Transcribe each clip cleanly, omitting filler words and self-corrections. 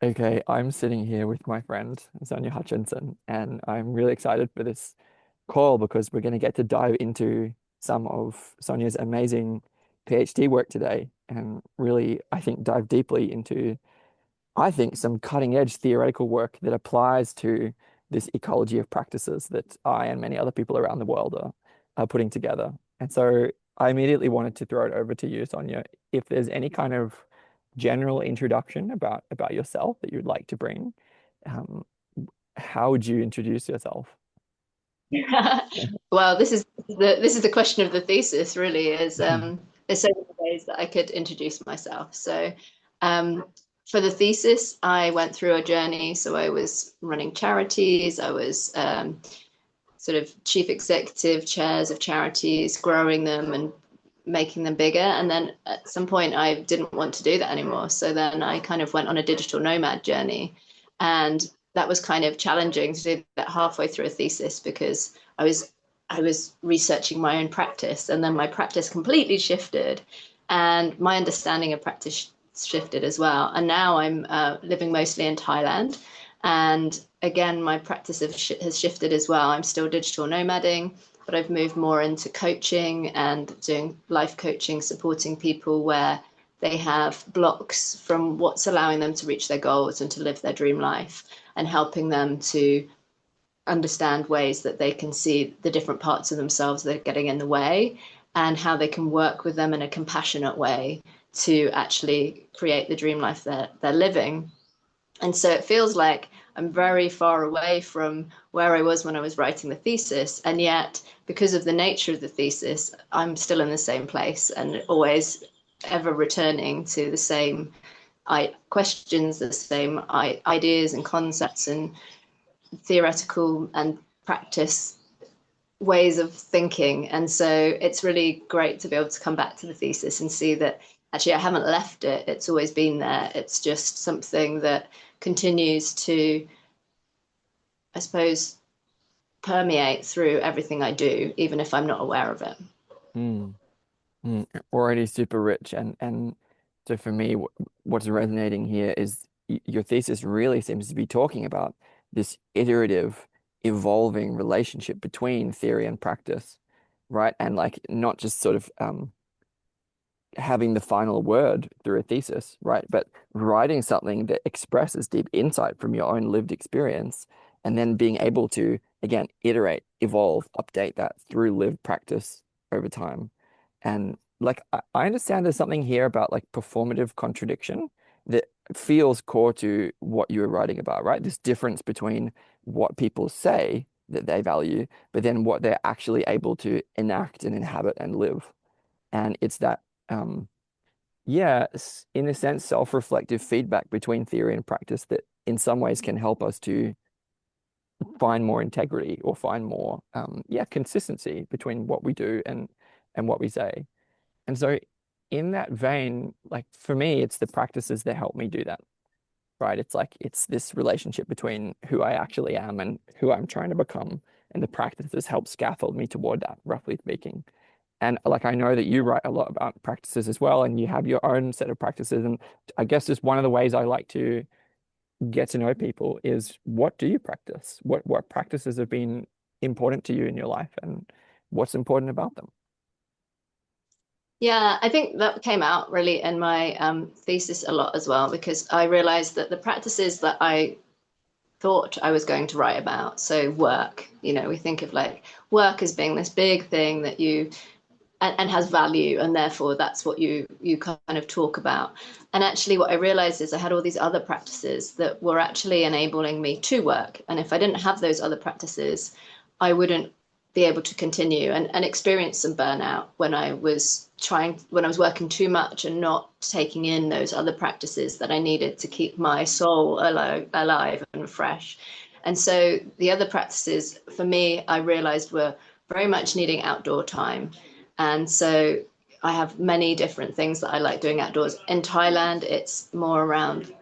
Okay, I'm sitting here with my friend Sonia Hutchinson, and I'm really excited for this call because we're going to get to dive into some of Sonia's amazing PhD work today and really, I think, dive deeply into, I think, some cutting edge theoretical work that applies to this ecology of practices that I and many other people around the world are putting together. And so I immediately wanted to throw it over to you, Sonia, if there's any kind of general introduction about yourself that you'd like to bring, um, how would you introduce yourself? Well, this is the question of the thesis, really, is there's so many ways that I could introduce myself. So for the thesis, I went through a journey. So I was running charities, I was sort of chief executive chairs of charities, growing them and making them bigger. And then at some point I didn't want to do that anymore. So then I kind of went on a digital nomad journey. And that was kind of challenging to do that halfway through a thesis because I was researching my own practice, and then my practice completely shifted, and my understanding of practice shifted as well. And now I'm living mostly in Thailand, and again, my practice has shifted as well. I'm still digital nomading, but I've moved more into coaching and doing life coaching, supporting people where they have blocks from what's allowing them to reach their goals and to live their dream life, and helping them to understand ways that they can see the different parts of themselves that are getting in the way, and how they can work with them in a compassionate way to actually create the dream life that they're living. And so it feels like I'm very far away from where I was when I was writing the thesis. And yet, because of the nature of the thesis, I'm still in the same place and always ever returning to the same questions, the same ideas and concepts and theoretical and practice ways of thinking. And so it's really great to be able to come back to the thesis and see that actually I haven't left it. It's always been there. It's just something that continues to, I suppose, permeate through everything I do, even if I'm not aware of it. Mm, Already super rich, and so for me, what's resonating here is your thesis really seems to be talking about this iterative, evolving relationship between theory and practice, right? And like not just sort of having the final word through a thesis, right? But writing something that expresses deep insight from your own lived experience and then being able to, again, iterate, evolve, update that through lived practice over time. And like, I understand there's something here about like performative contradiction that feels core to what you were writing about, right? This difference between what people say that they value, but then what they're actually able to enact and inhabit and live. And it's that um, yeah, in a sense, self-reflective feedback between theory and practice that in some ways can help us to find more integrity or find more, yeah, consistency between what we do and what we say. And so, in that vein, like for me, it's the practices that help me do that, right? It's like it's this relationship between who I actually am and who I'm trying to become, and the practices help scaffold me toward that, roughly speaking. And like I know that you write a lot about practices as well, and you have your own set of practices. And I guess just one of the ways I like to get to know people is what do you practice? What practices have been important to you in your life, and what's important about them? Yeah, I think that came out really in my thesis a lot as well, because I realized that the practices that I thought I was going to write about, so work, we think of like work as being this big thing that you and has value, and therefore that's what you kind of talk about. And actually what I realized is I had all these other practices that were actually enabling me to work, and if I didn't have those other practices, I wouldn't be able to continue, and experience some burnout when I was working too much and not taking in those other practices that I needed to keep my soul alive and fresh. And so the other practices for me, I realized, were very much needing outdoor time. And so I have many different things that I like doing outdoors. In Thailand, it's more around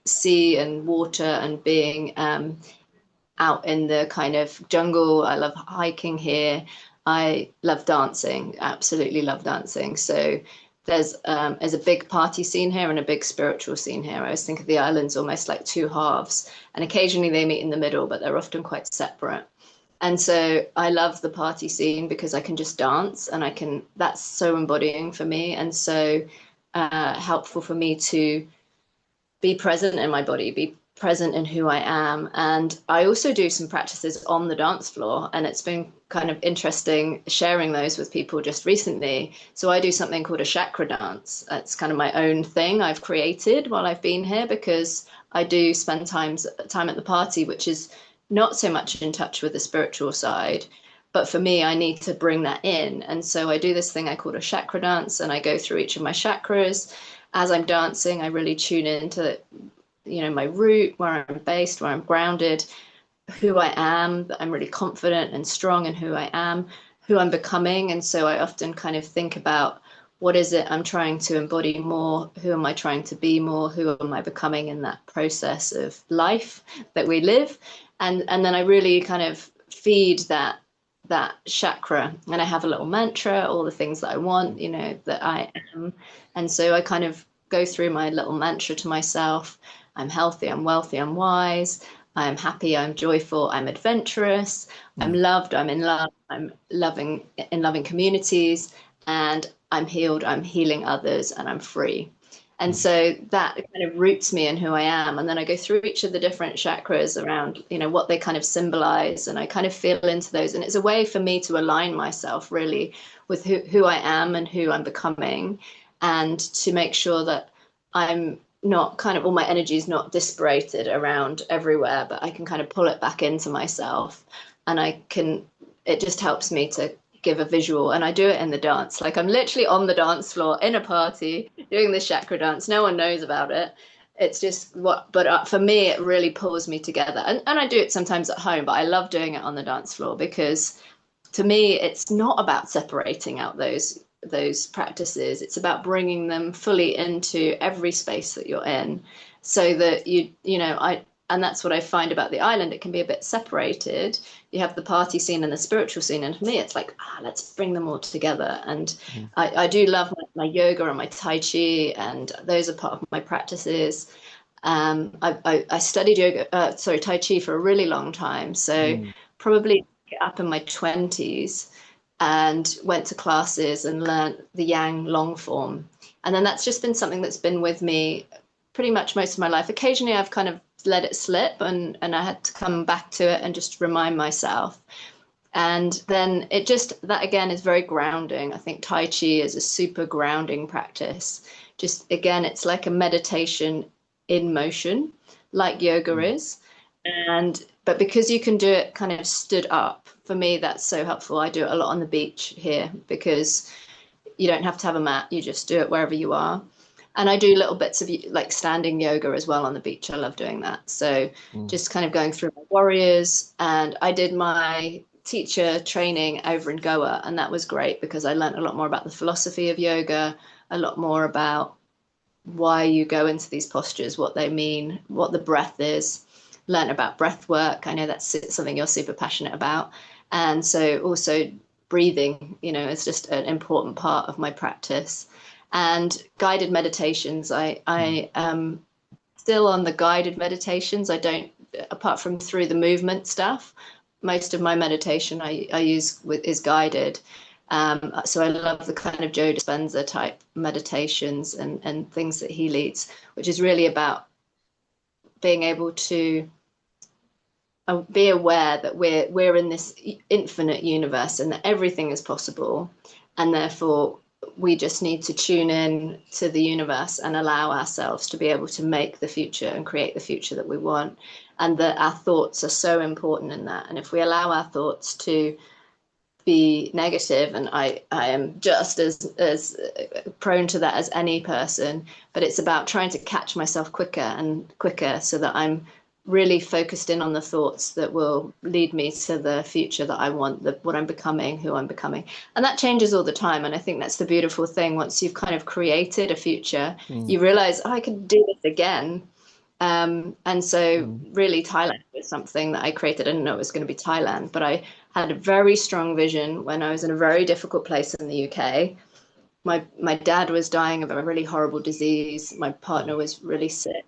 sea and water and being out in the kind of jungle. I love hiking here. I love dancing, absolutely love dancing. So there's a big party scene here and a big spiritual scene here. I always think of the islands almost like two halves, and occasionally they meet in the middle, but they're often quite separate. And so I love the party scene because I can just dance, and that's so embodying for me, and so helpful for me to be present in my body, be present in who I am. And I also do some practices on the dance floor, and it's been kind of interesting sharing those with people just recently. So I do something called a chakra dance. It's kind of my own thing I've created while I've been here, because I do spend time at the party, which is not so much in touch with the spiritual side. But for me, I need to bring that in. And so I do this thing I call a chakra dance, and I go through each of my chakras. As I'm dancing, I really tune into, my root, where I'm based, where I'm grounded, who I am, that I'm really confident and strong in who I am, who I'm becoming. And so I often kind of think about, what is it I'm trying to embody more? Who am I trying to be more? Who am I becoming in that process of life that we live? And then I really kind of feed that chakra, and I have a little mantra, all the things that I want, that I am. And so I kind of go through my little mantra to myself. I'm healthy, I'm wealthy, I'm wise, I'm happy, I'm joyful, I'm adventurous, I'm Mm. loved, I'm in love, I'm loving in loving communities, and I'm healed, I'm healing others, and I'm free. And Mm. so that kind of roots me in who I am. And then I go through each of the different chakras around, what they kind of symbolize. And I kind of feel into those. And it's a way for me to align myself really with who I am and who I'm becoming. And to make sure that I'm not kind of, all my energy is not disparated around everywhere, but I can kind of pull it back into myself. And it just helps me to give a visual, and I do it in the dance. Like I'm literally on the dance floor in a party doing the chakra dance. No one knows about it. It's just but for me, it really pulls me together. And I do it sometimes at home, but I love doing it on the dance floor, because to me, it's not about separating out those practices. It's about bringing them fully into every space that you're in, so that and that's what I find about the island. It can be a bit separated. You have the party scene and the spiritual scene, and for me, it's like, let's bring them all together. And Mm. I do love my yoga and my Tai Chi, and those are part of my practices. I studied Tai Chi for a really long time, so Mm. probably up in my 20s, and went to classes and learned the Yang long form. And then that's just been something that's been with me pretty much most of my life. Occasionally, I've kind of let it slip, and I had to come back to it and just remind myself. And then that again is very grounding. I think Tai Chi is a super grounding practice. Just again, it's like a meditation in motion, like yoga Mm. is. But because you can do it kind of stood up, for me, that's so helpful. I do it a lot on the beach here, because you don't have to have a mat. You just do it wherever you are. And I do little bits of like standing yoga as well on the beach. I love doing that. So Mm. just kind of going through my warriors. And I did my teacher training over in Goa, and that was great because I learned a lot more about the philosophy of yoga, a lot more about why you go into these postures, what they mean, what the breath is, learn about breath work. I know that's something you're super passionate about. And so also breathing, is just an important part of my practice. And guided meditations, Mm. I am still on the guided meditations. I don't, apart from through the movement stuff, most of my meditation I use is guided. So I love the kind of Joe Dispenza type meditations and things that he leads, which is really about being able to be aware that we're in this infinite universe and that everything is possible, and therefore we just need to tune in to the universe and allow ourselves to be able to make the future and create the future that we want, and that our thoughts are so important in that. And if we allow our thoughts to be negative, and I am just as prone to that as any person, but it's about trying to catch myself quicker and quicker so that I'm really focused in on the thoughts that will lead me to the future that I want, what I'm becoming, who I'm becoming. And that changes all the time. And I think that's the beautiful thing. Once you've kind of created a future, Mm. you realize, I can do this again. And so Mm. really Thailand was something that I created. I didn't know it was going to be Thailand, but I had a very strong vision when I was in a very difficult place in the UK. my dad was dying of a really horrible disease. My Mm. partner was really sick,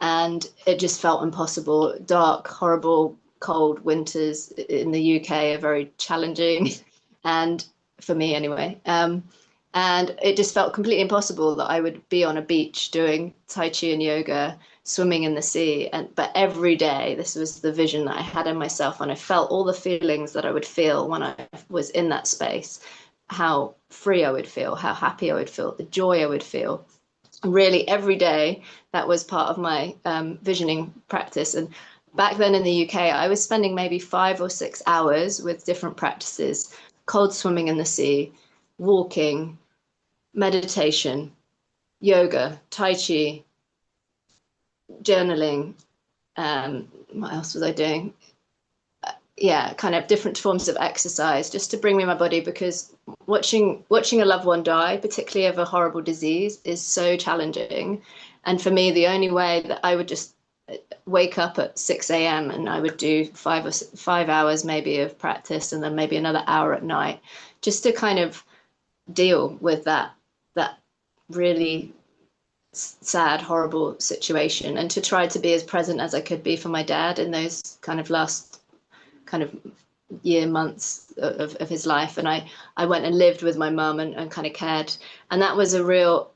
and it just felt impossible. Dark, horrible, cold winters in the UK are very challenging, and for me anyway. And it just felt completely impossible that I would be on a beach doing Tai Chi and yoga, swimming in the sea. And but every day, this was the vision that I had in myself, and I felt all the feelings that I would feel when I was in that space, how free I would feel, how happy I would feel, the joy I would feel. Really, every day, that was part of my visioning practice. And back then in the UK, I was spending maybe 5 or 6 hours with different practices: cold swimming in the sea, walking, meditation, yoga, Tai Chi, journaling. What else was I doing? Yeah, kind of different forms of exercise just to bring me my body, because watching a loved one die, particularly of a horrible disease, is so challenging. And for me, the only way that I would just wake up at 6 a.m. and I would do 5 hours maybe of practice, and then maybe another hour at night, just to kind of deal with that really sad, horrible situation, and to try to be as present as I could be for my dad in those kind of last kind of months of his life. And I went and lived with my mum and kind of cared. And that was a real,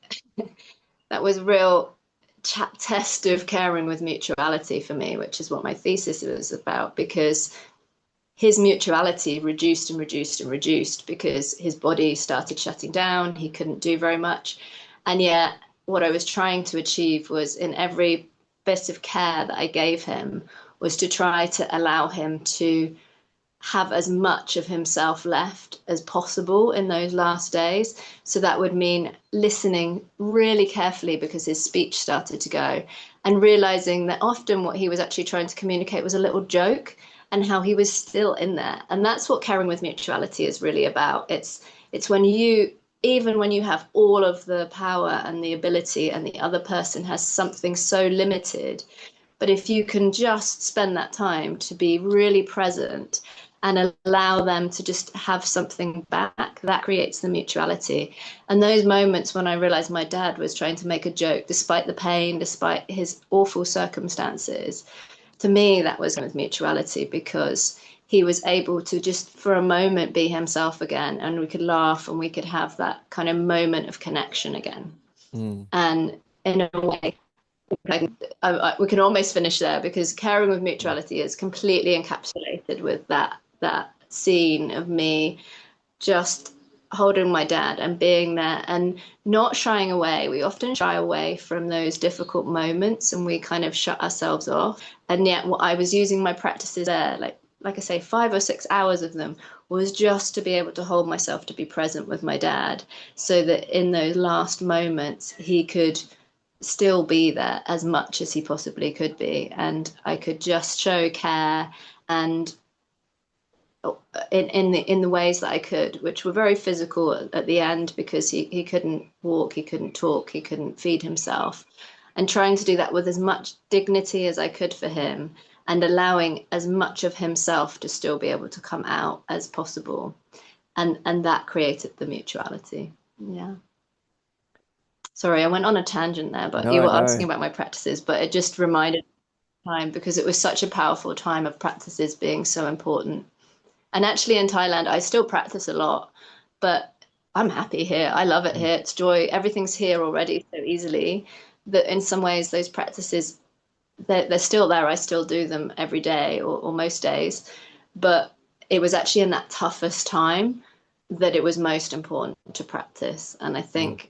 that was a real test of caring with mutuality for me, which is what my thesis was about, because his mutuality reduced and reduced and reduced because his body started shutting down. He couldn't do very much. And yet, what I was trying to achieve was, in every bit of care that I gave him, was to try to allow him to have as much of himself left as possible in those last days. So that would mean listening really carefully because his speech started to go, and realizing that often what he was actually trying to communicate was a little joke, and how he was still in there. And that's what caring with mutuality is really about. It's when you, even when you have all of the power and the ability, and the other person has something so limited, but if you can just spend that time to be really present and allow them to just have something back, that creates the mutuality. And those moments when I realized my dad was trying to make a joke despite the pain, despite his awful circumstances, to me, that was with mutuality, because he was able to just for a moment be himself again, and we could laugh and we could have that kind of moment of connection again. Mm. And in a way, we can almost finish there, because caring with Mm. mutuality is completely encapsulated with that scene of me just holding my dad and being there and not shying away. We often shy away from those difficult moments and we kind of shut ourselves off. And yet, what I was using my practices there, like I say, 5 or 6 hours of them was just to be able to hold myself to be present with my dad, so that in those last moments he could still be there as much as he possibly could be, and I could just show care and in the ways that I could, which were very physical at the end, because he couldn't walk, he couldn't talk, he couldn't feed himself, and trying to do that with as much dignity as I could for him, and allowing as much of himself to still be able to come out as possible, and that created the mutuality. Yeah. Sorry, I went on a tangent there, but you No, were asking no. about my practices, but it just reminded time, because it was such a powerful time of practices being so important. And actually, in Thailand, I still practice a lot, but I'm happy here. I love it Mm. here. It's joy. Everything's here already so easily that in some ways those practices, they're still there. I still do them every day, or most days. But it was actually in that toughest time that it was most important to practice. And I Mm. think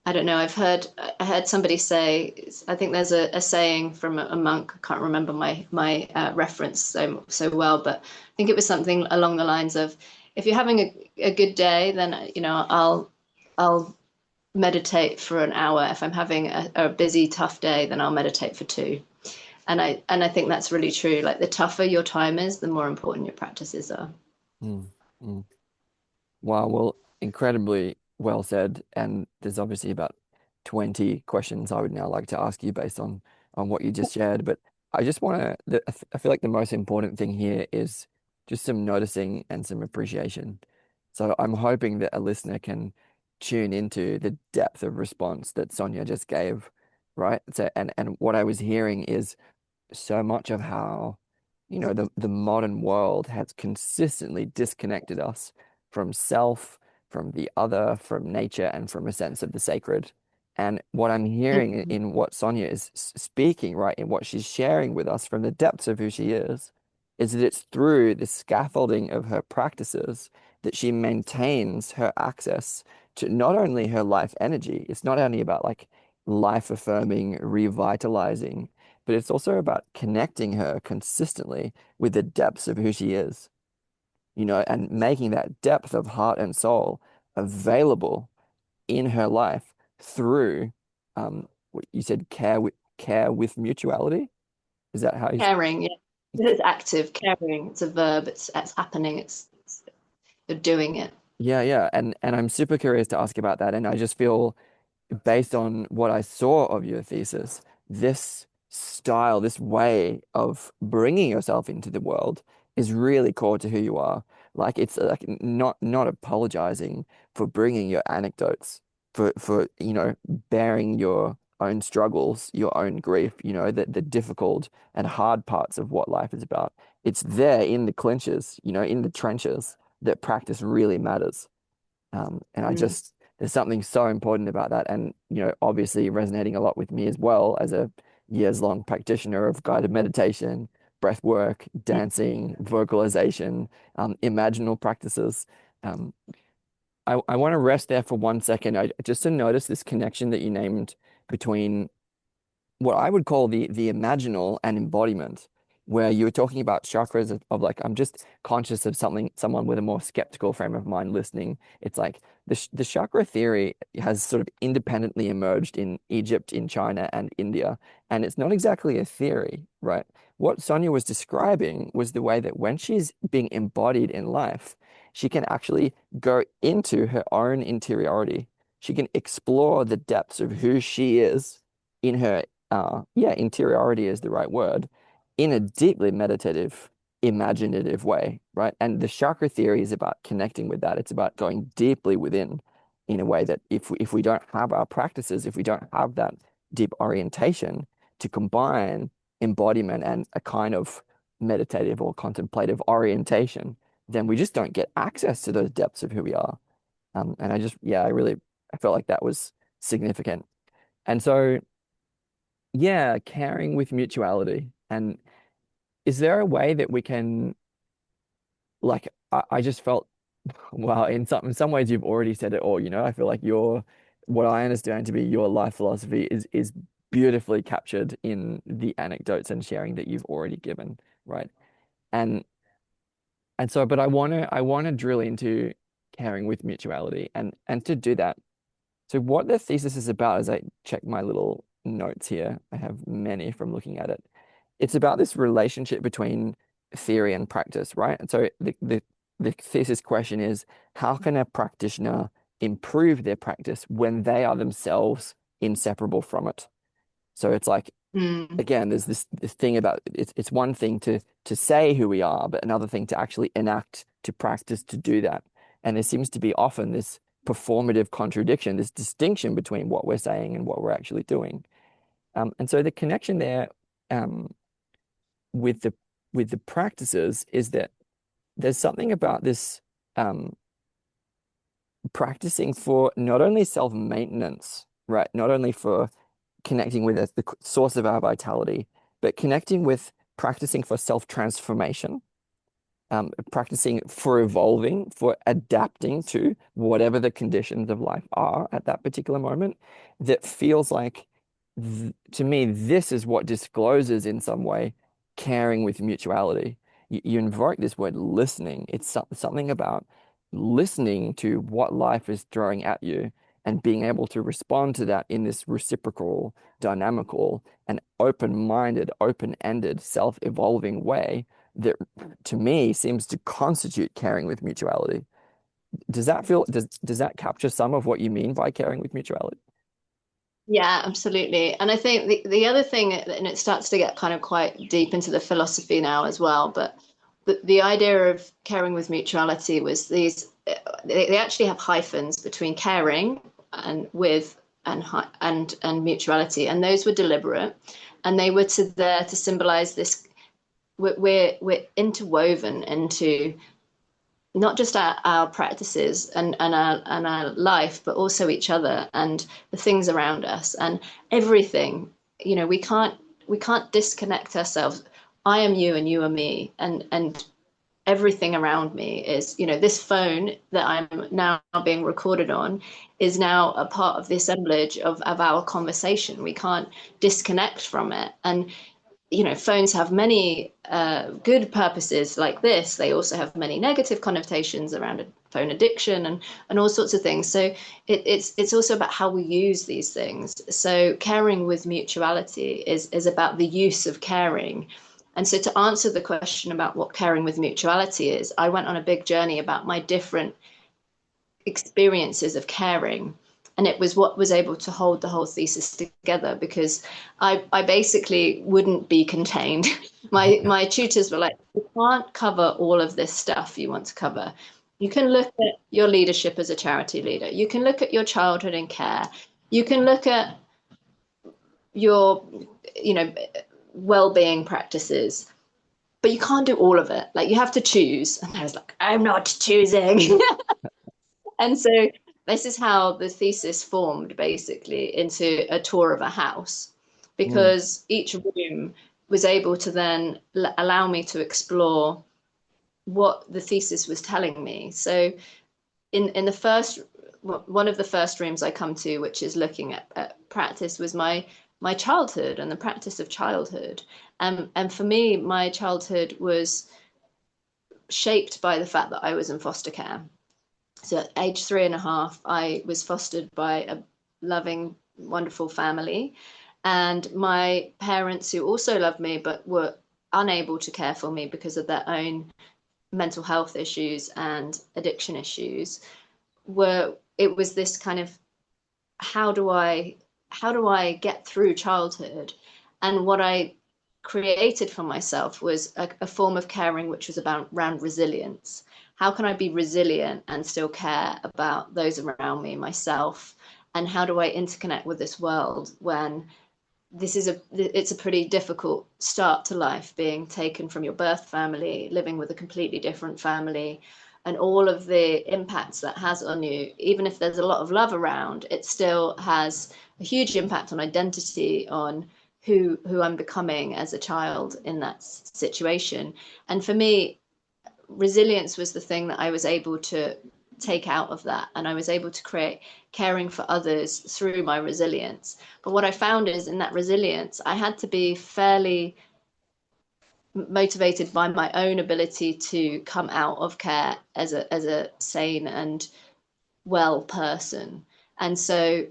I don't know. I heard somebody say. I think there's a saying from a monk. I can't remember my reference so well, but I think it was something along the lines of, if you're having a good day, then I'll meditate for an hour. If I'm having a busy, tough day, then I'll meditate for two. And I think that's really true. Like, the tougher your time is, the more important your practices are. Mm. Mm. Wow, well, incredibly well said. And there's obviously about 20 questions I would now like to ask you based on what you just shared. But I just want to, I feel like the most important thing here is just some noticing and some appreciation. So I'm hoping that a listener can tune into the depth of response that Sonia just gave, right? So and what I was hearing is so much of how, the modern world has consistently disconnected us from self, from the other, from nature, and from a sense of the sacred. And what I'm hearing Mm. in what Sonia is speaking, right, in what she's sharing with us from the depths of who she is that it's through the scaffolding of her practices that she maintains her access to not only her life energy, it's not only about like life affirming, revitalizing, but it's also about connecting her consistently with the depths of who she is, and making that depth of heart and soul available in her life through what you said, care with mutuality. Is that how you? Caring, yeah. It's active, caring. It's a verb. It's happening. It's you're doing it. Yeah, yeah. And I'm super curious to ask about that. And I just feel based on what I saw of your thesis, this style, this way of bringing yourself into the world is really core to who you are. Like it's like not apologizing for bringing your anecdotes, for bearing your own struggles, your own grief, the difficult and hard parts of what life is about. It's there in the clinches, in the trenches that practice really matters. And I Mm. just, there's something so important about that. And, obviously resonating a lot with me as well as a years-long practitioner of guided meditation, breath work, dancing, vocalization, imaginal practices. Um, I want to rest there for 1 second. Just to notice this connection that you named between what I would call the imaginal and embodiment, where you were talking about chakras of like, I'm just conscious of someone with a more skeptical frame of mind listening. It's like the chakra theory has sort of independently emerged in Egypt, in China, and India, and it's not exactly a theory, right? What Sonia was describing was the way that when she's being embodied in life, she can actually go into her own interiority. She can explore the depths of who she is in her yeah, interiority is the right word, in a deeply meditative, imaginative way, right? And the chakra theory is about connecting with that. It's about going deeply within in a way that if we don't have our practices, if we don't have that deep orientation to combine embodiment and a kind of meditative or contemplative orientation, then we just don't get access to those depths of who we are. And I felt like that was significant. And so, yeah, caring with mutuality. And is there a way that we can, like, I just felt, well, in some ways you've already said it all, I feel like what I understand to be your life philosophy is beautifully captured in the anecdotes and sharing that you've already given, right? And but I wanna drill into caring with mutuality, and to do that. So what the thesis is about, as I check my little notes here, I have many from looking at it. It's about this relationship between theory and practice, right? And so the thesis question is, how can a practitioner improve their practice when they are themselves inseparable from it? So it's like, Mm. again, there's this thing about it's one thing to say who we are, but another thing to actually enact, to practice, to do that. And there seems to be often this performative contradiction, this distinction between what we're saying and what we're actually doing. And so the connection there um, with the practices is that there's something about this um, practicing for not only self-maintenance, right? Not only for connecting with the source of our vitality, but connecting with practicing for self-transformation, practicing for evolving, for adapting to whatever the conditions of life are at that particular moment, that feels like, to me, this is what discloses in some way caring with mutuality. You invoke this word listening. It's something about listening to what life is throwing at you and being able to respond to that in this reciprocal, dynamical, and open-minded, open-ended, self-evolving way that to me seems to constitute caring with mutuality. Does that capture some of what you mean by caring with mutuality? Yeah, absolutely. And I think the other thing, and it starts to get kind of quite deep into the philosophy now as well, but the idea of caring with mutuality was these. they actually have hyphens between caring and with and mutuality, and those were deliberate, and they were there to symbolize this. We're interwoven into not just our practices and our life, but also each other and the things around us and everything. You know, we can't disconnect ourselves. I am you and you are me, and everything around me is, you know, this phone that I'm now being recorded on is now a part of the assemblage of our conversation. We can't disconnect from it. And you know, phones have many good purposes like this. They also have many negative connotations around phone addiction and all sorts of things. So it's also about how we use these things. So caring with mutuality is about the use of caring. And so to answer the question about what caring with mutuality is, I went on a big journey about my different experiences of caring, and it was what was able to hold the whole thesis together, because I basically wouldn't be contained. My tutors were like, you can't cover all of this stuff you want to cover. You can look at your leadership as a charity leader. You can look at your childhood in care. You can look at your, you know, well-being practices, but you can't do all of it. Like you have to choose. And I was like, I'm not choosing. And so this is how the thesis formed basically into a tour of a house, Mm. because each room was able to then allow me to explore what the thesis was telling me. So in the first, one of the first rooms I come to, which is looking at practice, was my childhood and the practice of childhood. And for me, my childhood was shaped by the fact that I was in foster care. So at age 3.5, I was fostered by a loving, wonderful family. And my parents, who also loved me but were unable to care for me because of their own mental health issues and addiction issues, it was this kind of, how do I get through childhood? And what I created for myself was a form of caring which was about around resilience. How can I be resilient and still care about those around me, myself? And how do I interconnect with this world when it's a pretty difficult start to life, being taken from your birth family, living with a completely different family, and all of the impacts that has on you. Even if there's a lot of love around, it still has a huge impact on identity, on who I'm becoming as a child in that situation. And for me, resilience was the thing that I was able to take out of that, and I was able to create caring for others through my resilience. But what I found is, in that resilience, I had to be fairly motivated by my own ability to come out of care as a sane and well person. And so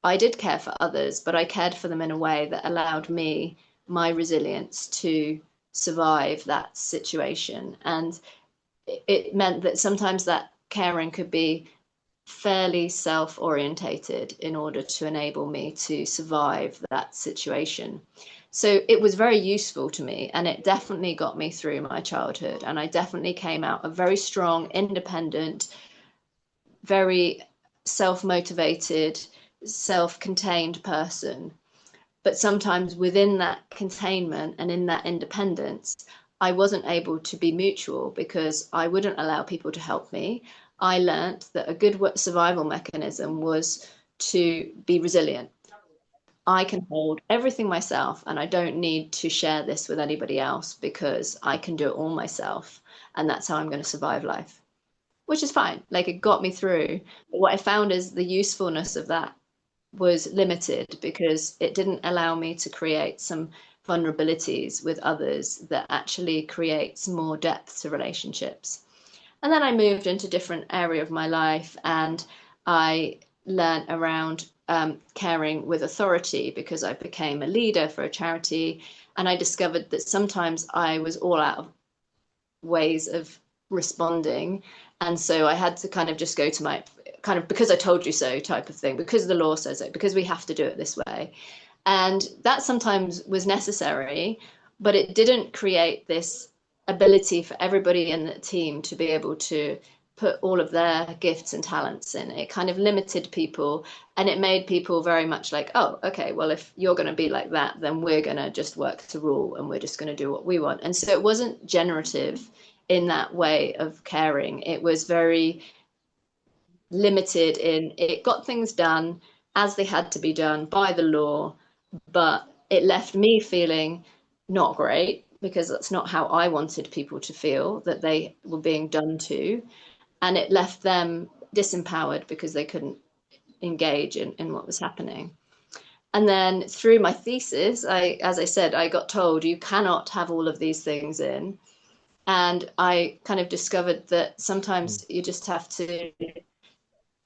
I did care for others, but I cared for them in a way that allowed me my resilience to survive that situation. And it meant that sometimes that caring could be fairly self-orientated in order to enable me to survive that situation. So it was very useful to me, and it definitely got me through my childhood. And I definitely came out a very strong, independent, very self-motivated, self-contained person. But sometimes within that containment and in that independence, I wasn't able to be mutual because I wouldn't allow people to help me. I learned that a good survival mechanism was to be resilient. I can hold everything myself, and I don't need to share this with anybody else because I can do it all myself. And that's how I'm going to survive life, which is fine. Like, it got me through. But what I found is the usefulness of that was limited because it didn't allow me to create some vulnerabilities with others that actually creates more depth to relationships. And then I moved into a different area of my life, and I learned around caring with authority because I became a leader for a charity, and I discovered that sometimes I was all out of ways of responding. And so I had to kind of just go to my kind of because I told you so type of thing, because the law says it, because we have to do it this way. And that sometimes was necessary, but it didn't create this ability for everybody in the team to be able to put all of their gifts and talents in. It kind of limited people, and it made people very much like, oh, okay, well, if you're going to be like that, then we're going to just work to rule and we're just going to do what we want. And so it wasn't generative in that way of caring. It was very limited in it got things done as they had to be done by the law, but it left me feeling not great because that's not how I wanted people to feel that they were being done to. And it left them disempowered because they couldn't engage in what was happening. And then through my thesis, as I said, I got told you cannot have all of these things in. And I kind of discovered that Mm, sometimes you just have to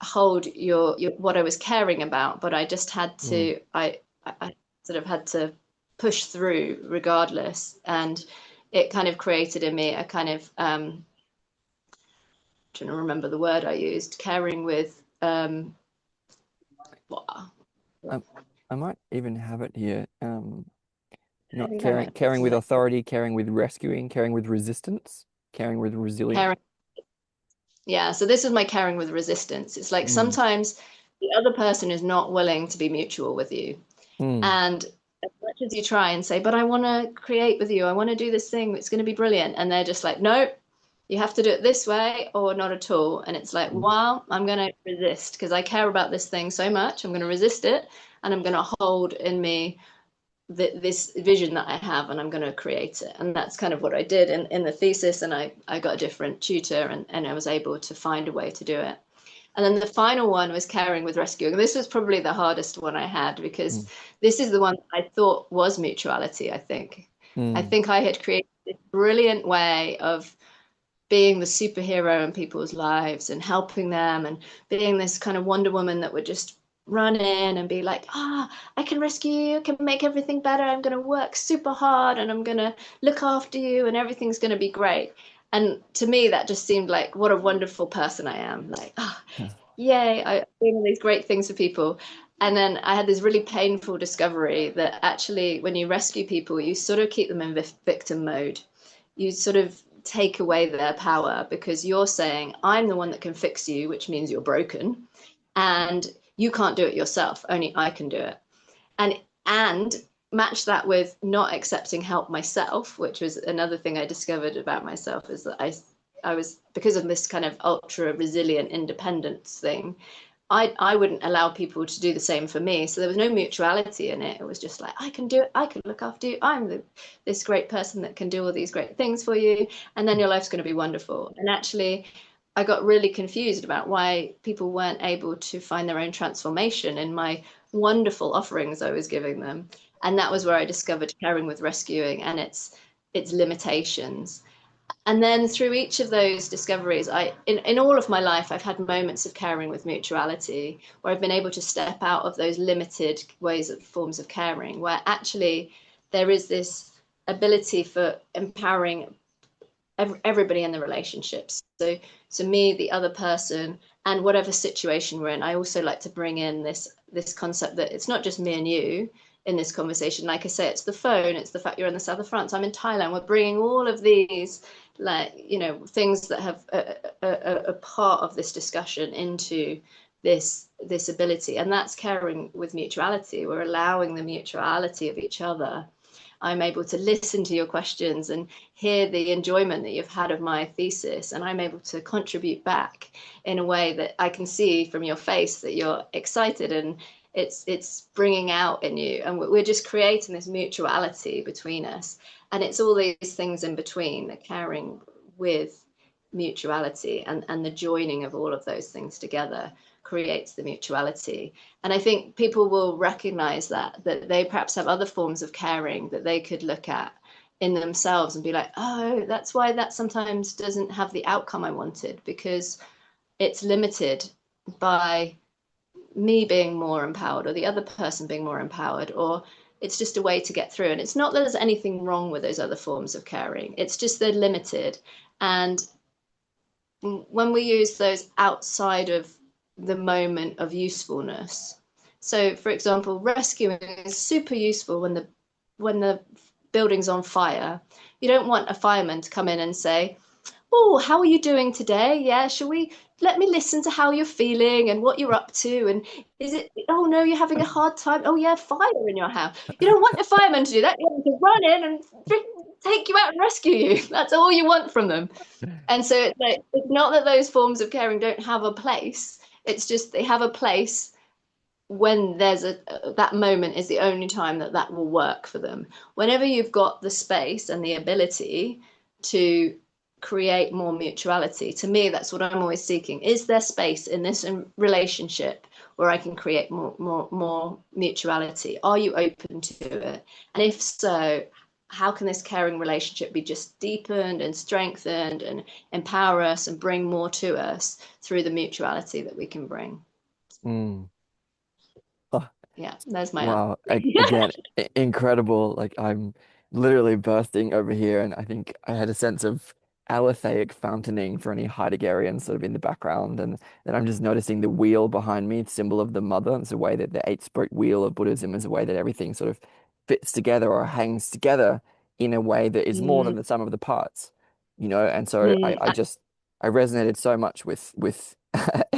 hold your what I was caring about, but I just had mm, to I sort of had to push through regardless, and it kind of created in me a kind of trying to remember the word I used, caring with what I, I might even have it here. I Not think I caring, might put caring with something authority, caring with rescuing, caring with resistance, caring with resilience. caring. Yeah, so this is my caring with resistance. It's like Mm, sometimes the other person is not willing to be mutual with you. mm, And as much as you try and say, but I want to create with you, I want to do this thing, it's going to be brilliant. And they're just like, no, you have to do it this way or not at all. And it's like, mm, well, I'm going to resist because I care about this thing so much. I'm going to resist it and I'm going to hold in me this vision that I have and I'm going to create it. And that's kind of what I did in the thesis. And I got a different tutor and I was able to find a way to do it. And then the final one was caring with rescuing. This was probably the hardest one I had because mm, this is the one I thought was mutuality, I think. I mm, think I had created this brilliant way of being the superhero in people's lives and helping them and being this kind of Wonder Woman that would just run in and be like, I can rescue you, I can make everything better. I'm going to work super hard and I'm going to look after you and everything's going to be great. And to me, that just seemed like what a wonderful person I am. Like, yay, I'm doing all these great things for people. And then I had this really painful discovery that actually, when you rescue people, you sort of keep them in victim mode. You sort of take away their power because you're saying, I'm the one that can fix you, which means you're broken, and you can't do it yourself. Only I can do it. And match that with not accepting help myself, which was another thing I discovered about myself, is that I was, because of this kind of ultra resilient independence thing, I wouldn't allow people to do the same for me. So there was no mutuality in it. It was just like, I can do it. I can look after you. This great person that can do all these great things for you. And then your life's going to be wonderful. And actually, I got really confused about why people weren't able to find their own transformation in my wonderful offerings I was giving them. And that was where I discovered caring with rescuing and its limitations. And then through each of those discoveries, in all of my life, I've had moments of caring with mutuality where I've been able to step out of those limited ways of forms of caring, where actually there is this ability for empowering everybody in the relationships. So me, the other person, and whatever situation we're in. I also like to bring in this concept that it's not just me and you in this conversation. Like I say, it's the phone, it's the fact you're in the south of France, I'm in Thailand. We're bringing all of these, like, things that have a part of this discussion into this ability, and that's caring with mutuality. We're allowing the mutuality of each other. I'm able to listen to your questions and hear the enjoyment that you've had of my thesis, and I'm able to contribute back in a way that I can see from your face that you're excited and it's bringing out in you, and we're just creating this mutuality between us. And it's all these things in between, the caring with mutuality and the joining of all of those things together creates the mutuality. And I think people will recognize that they perhaps have other forms of caring that they could look at in themselves and be like, oh, that's why that sometimes doesn't have the outcome I wanted, because it's limited by me being more empowered or the other person being more empowered, or it's just a way to get through. And it's not that there's anything wrong with those other forms of caring, it's just they're limited. And when we use those outside of the moment of usefulness. So, for example, rescuing is super useful when the building's on fire. You don't want a fireman to come in and say, oh, how are you doing today? Yeah, shall we let me listen to how you're feeling and what you're up to? And is it, oh no, you're having a hard time. Oh yeah, fire in your house. You don't want the firemen to do that. You want them to run in and take you out and rescue you. That's all you want from them. And so it's like, it's not that those forms of caring don't have a place. It's just they have a place when there's that moment is the only time that that will work for them. Whenever you've got the space and the ability to create more mutuality, to me that's what I'm always seeking. Is there space in this relationship where I can create more mutuality? Are you open to it? And if so, how can this caring relationship be just deepened and strengthened and empower us and bring more to us through the mutuality that we can bring? Mm. Oh, Yeah, that's my answer. wow. Again, incredible. Like I'm literally bursting over here, and I think I had a sense of aletheic fountaining for any Heideggerian sort of in the background, and then I'm just noticing the wheel behind me, symbol of the mother. It's a way that the eight-spoke wheel of Buddhism is a way that everything sort of fits together or hangs together in a way that is more than Mm, the sum of the parts, you know. And so mm, I resonated so much with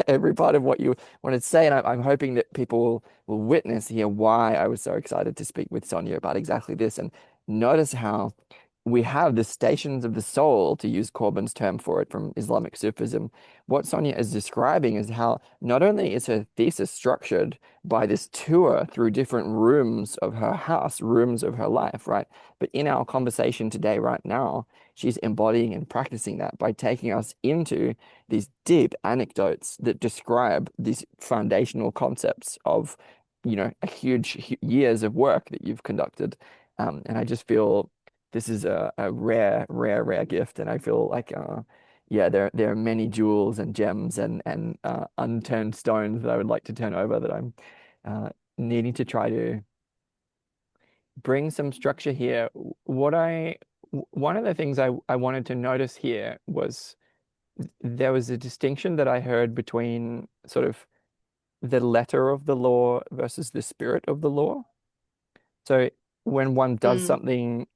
every part of what you wanted to say, and I'm hoping that people will witness here why I was so excited to speak with Sonia about exactly this. And notice how we have the stations of the soul, to use Corbyn's term for it from Islamic Sufism. What Sonia is describing is how not only is her thesis structured by this tour through different rooms of her house, rooms of her life, right? But in our conversation today, right now, she's embodying and practicing that by taking us into these deep anecdotes that describe these foundational concepts of, a huge years of work that you've conducted. And I just feel this is a rare, rare, rare gift. And I feel like, yeah, there are many jewels and gems and unturned stones that I would like to turn over that I'm needing to try to bring some structure here. One of the things I wanted to notice here was there was a distinction that I heard between sort of the letter of the law versus the spirit of the law. So when one does mm, something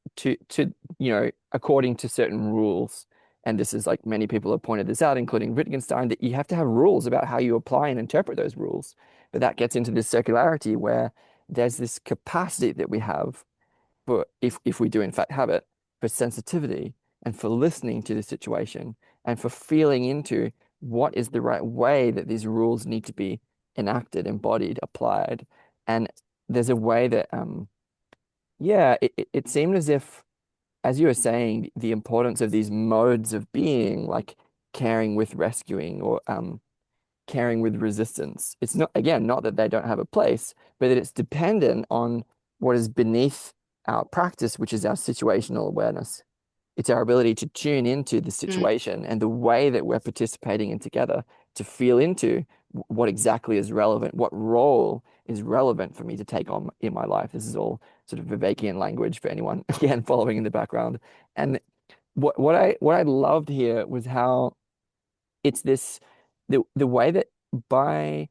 according to certain rules, and this is like many people have pointed this out, including Wittgenstein, that you have to have rules about how you apply and interpret those rules. But that gets into this circularity where there's this capacity that we have for, if we do in fact have it, for sensitivity and for listening to the situation and for feeling into what is the right way that these rules need to be enacted, embodied, applied. And there's a way that yeah, it seemed as if, as you were saying, the importance of these modes of being, like caring with rescuing or caring with resistance. It's not, again, not that they don't have a place, but that it's dependent on what is beneath our practice, which is our situational awareness. It's our ability to tune into the mm, situation and the way that we're participating in together to feel into what exactly is relevant, what role is relevant for me to take on in my life. This is all sort of Vervaekean language for anyone, again, following in the background. And what I loved here was how it's this the way that by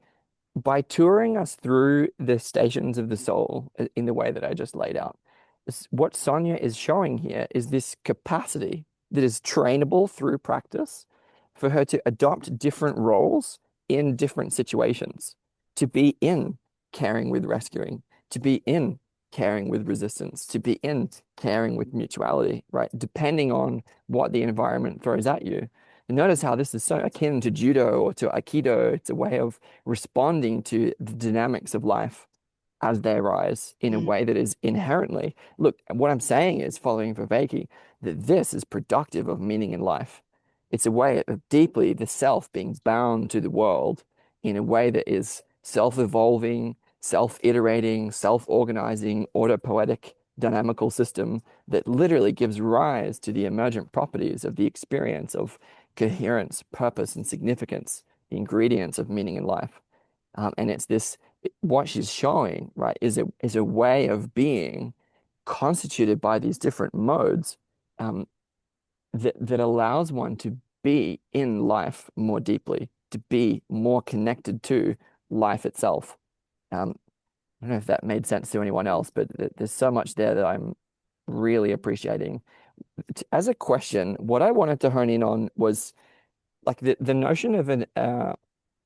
by touring us through the stations of the soul in the way that I just laid out, what Sonia is showing here is this capacity that is trainable through practice for her to adopt different roles in different situations, to be in caring with rescuing, to be in caring with resistance, to be in caring with mutuality, right? Depending on what the environment throws at you. And notice how this is so akin to judo or to aikido. It's a way of responding to the dynamics of life as they arise in a mm, way that is inherently, look, what I'm saying is, following Vervaeke, that this is productive of meaning in life. It's a way of deeply the self being bound to the world in a way that is self-evolving, self-iterating, self-organizing, autopoietic, dynamical system that literally gives rise to the emergent properties of the experience of coherence, purpose, and significance, the ingredients of meaning in life. And it's this, what she's showing, right, is a way of being constituted by these different modes um, that allows one to be in life more deeply, to be more connected to life itself. I don't know if that made sense to anyone else, but there's so much there that I'm really appreciating. As a question, what I wanted to hone in on was like the notion of an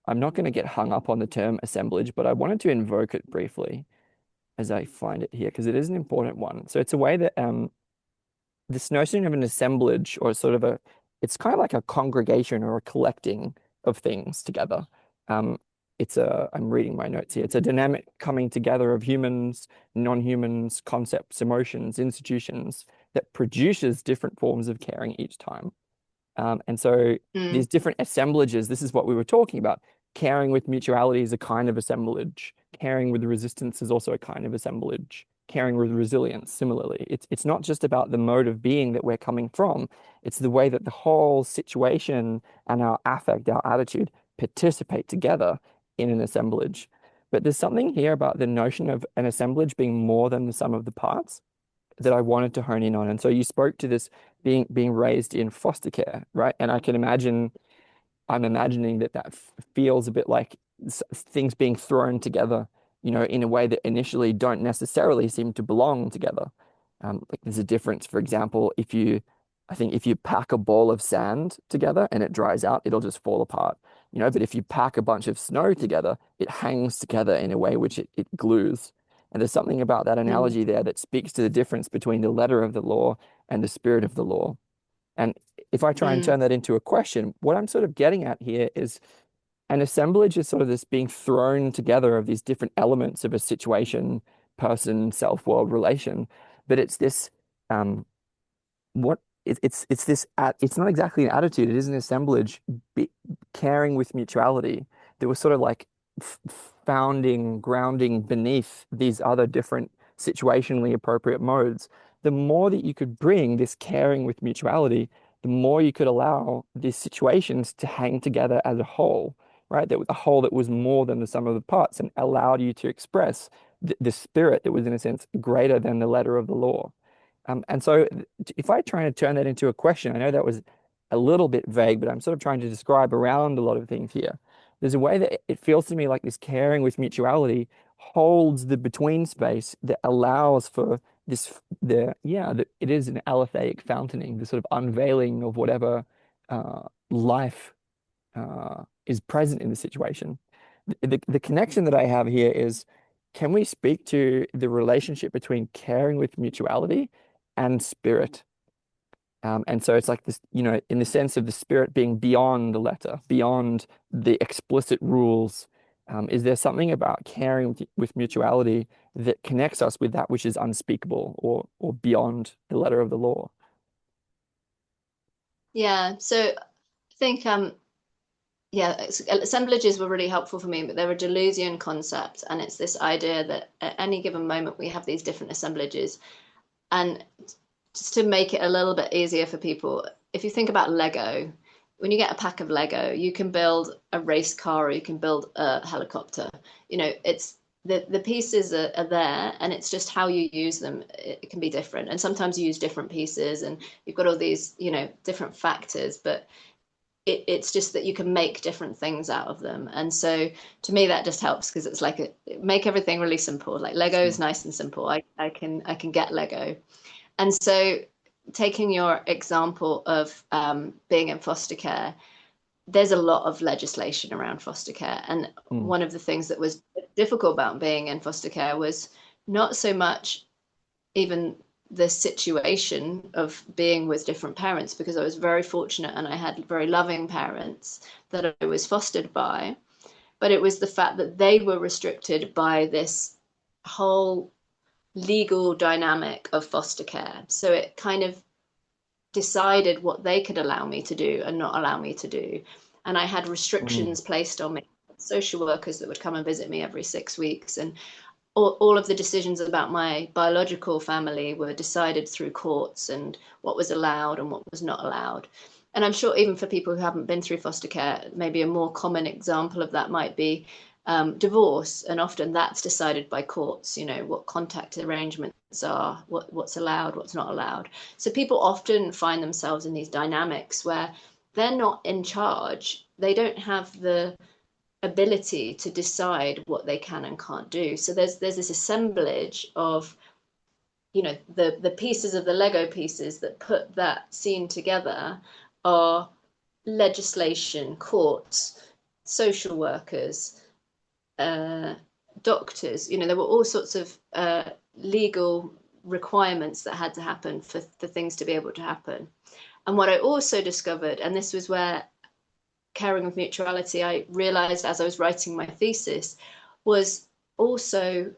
I'm not going to get hung up on the term assemblage, but I wanted to invoke it briefly as I find it here because it is an important one. So it's a way that this notion of an assemblage or sort of it's kind of like a congregation or a collecting of things together. Um, I'm reading my notes here. It's a dynamic coming together of humans, non-humans, concepts, emotions, institutions that produces different forms of caring each time. And so Mm, these different assemblages, this is what we were talking about. Caring with mutuality is a kind of assemblage. Caring with resistance is also a kind of assemblage. Caring with resilience, similarly. It's not just about the mode of being that we're coming from. It's the way that the whole situation and our affect, our attitude participate together in an assemblage. But there's something here about the notion of an assemblage being more than the sum of the parts that I wanted to hone in on. And so you spoke to this being raised in foster care, right? And I'm imagining that feels a bit like things being thrown together, in a way that initially don't necessarily seem to belong together. Like there's a difference, for example, I think if you pack a ball of sand together and it dries out, it'll just fall apart, but if you pack a bunch of snow together, it hangs together in a way which it glues. And there's something about that mm, analogy there that speaks to the difference between the letter of the law and the spirit of the law. And if I try and mm. turn that into a question, what I'm sort of getting at here is an assemblage is sort of this being thrown together of these different elements of a situation, person, self, world, relation. But it's this um, what it's this it's not exactly an attitude, it is an assemblage be, caring with mutuality that was sort of like founding grounding beneath these other different situationally appropriate modes. The more that you could bring this caring with mutuality, the more you could allow these situations to hang together as a whole, right? That was a whole that was more than the sum of the parts and allowed you to express the spirit that was in a sense greater than the letter of the law. And so if I try to turn that into a question, I know that was a little bit vague, but I'm sort of trying to describe around a lot of things here. There's a way that it feels to me like this caring with mutuality holds the between space that allows for it is an alethetic fountaining, the sort of unveiling of whatever life is present in the situation. The connection that I have here is, can we speak to the relationship between caring with mutuality and spirit? And so it's like this, in the sense of the spirit being beyond the letter, beyond the explicit rules. Is there something about caring with mutuality that connects us with that which is unspeakable or beyond the letter of the law? Yeah. So I think yeah, assemblages were really helpful for me, but they're a Deleuzian concept, and it's this idea that at any given moment we have these different assemblages. And just to make it a little bit easier for people, if you think about Lego, when you get a pack of Lego, you can build a race car or you can build a helicopter. It's the pieces are there, and it's just how you use them. It can be different, and sometimes you use different pieces, and you've got all these, different factors, but it's just that you can make different things out of them. And so to me that just helps because it's like make everything really simple. Like Lego is nice and simple. I can get Lego. And so taking your example of being in foster care, there's a lot of legislation around foster care, and Mm, one of the things that was difficult about being in foster care was not so much even the situation of being with different parents, because I was very fortunate and I had very loving parents that I was fostered by, but it was the fact that they were restricted by this whole legal dynamic of foster care. So it kind of decided what they could allow me to do and not allow me to do. And I had mm, restrictions placed on me, social workers that would come and visit me every 6 weeks. And all of the decisions about my biological family were decided through courts and what was allowed and what was not allowed. And I'm sure even for people who haven't been through foster care, maybe a more common example of that might be divorce. And often that's decided by courts, what contact arrangements are, what's allowed, what's not allowed. So people often find themselves in these dynamics where they're not in charge. They don't have the ability to decide what they can and can't do. So there's this assemblage of the pieces of the Lego pieces that put that scene together are legislation, courts, social workers, doctors. There were all sorts of legal requirements that had to happen for things to be able to happen. And what I also discovered, and this was where Caring-with-Mutuality, I realized as I was writing my thesis, was also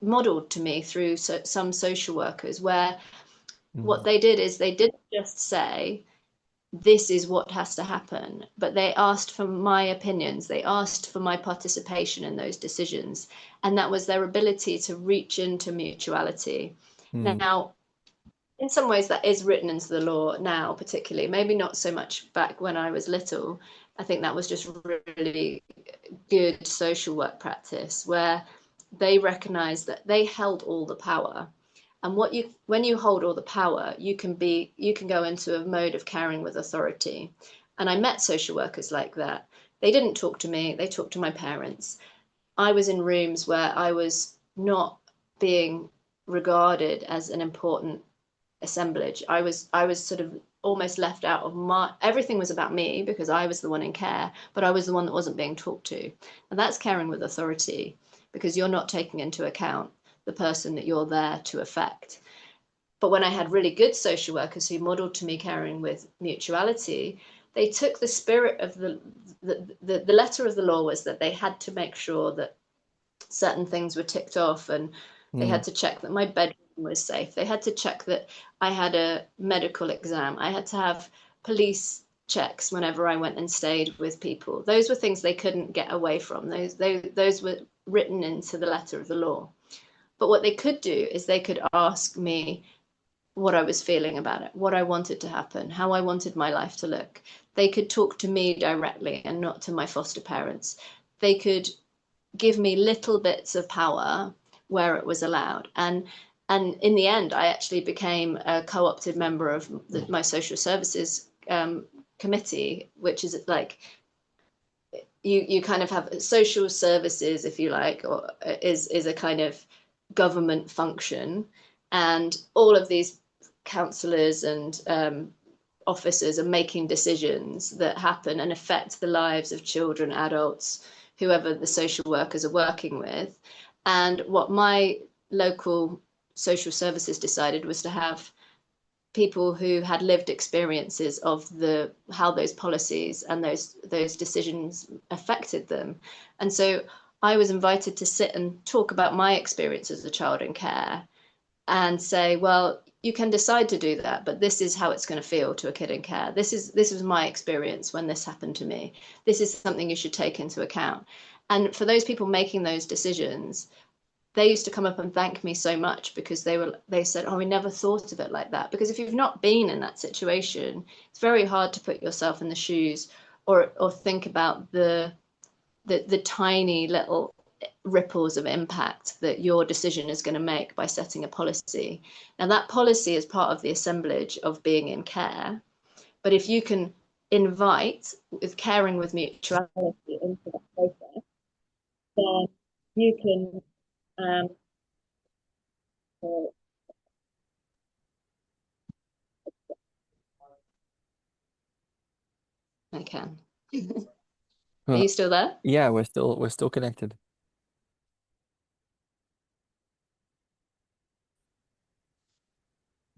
modeled to me through some social workers, where what Mm. they did is they didn't just say, this is what has to happen, but they asked for my opinions. They asked for my participation in those decisions. And that was their ability to reach into mutuality. Mm. Now, in some ways, that is written into the law now, particularly, maybe not so much back when I was little. I think that was just really good social work practice where they recognized that they held all the power. And when you hold all the power, you can go into a mode of caring with authority. And I met social workers like that. They didn't talk to me, they talked to my parents. I was in rooms where I was not being regarded as an important assemblage. I was sort of almost left out of everything was about me because I was the one in care, but I was the one that wasn't being talked to. And that's caring with authority, because you're not taking into account the person that you're there to affect. But when I had really good social workers who modeled to me caring with mutuality, they took the spirit of the letter of the law was that they had to make sure that certain things were ticked off, and they Mm. had to check that my bedroom was safe. They had to check that I had a medical exam. I had to have police checks whenever I went and stayed with people. Those were things they couldn't get away from. Those were written into the letter of the law. But what they could do is they could ask me what I was feeling about it, what I wanted to happen, how I wanted my life to look. They could talk to me directly and not to my foster parents. They could give me little bits of power where it was allowed. And in the end, I actually became a co-opted member of my social services committee, which is like you kind of have social services, if you like, or is a kind of government function, and all of these councillors and officers are making decisions that happen and affect the lives of children, adults, whoever the social workers are working with. And what my local social services decided was to have people who had lived experiences of how those policies and those decisions affected them. And so I was invited to sit and talk about my experience as a child in care and say, well, you can decide to do that, but this is how it's going to feel to a kid in care. This was my experience when this happened to me. This is something you should take into account. And for those people making those decisions, they used to come up and thank me so much because they said, oh, we never thought of it like that. Because if you've not been in that situation, it's very hard to put yourself in the shoes or think about the tiny little ripples of impact that your decision is going to make by setting a policy. Now, that policy is part of the assemblage of being in care. But if you can invite, with caring with mutuality into that process, then you can. Uh, I can. Are Huh. you still there? Yeah, we're still connected.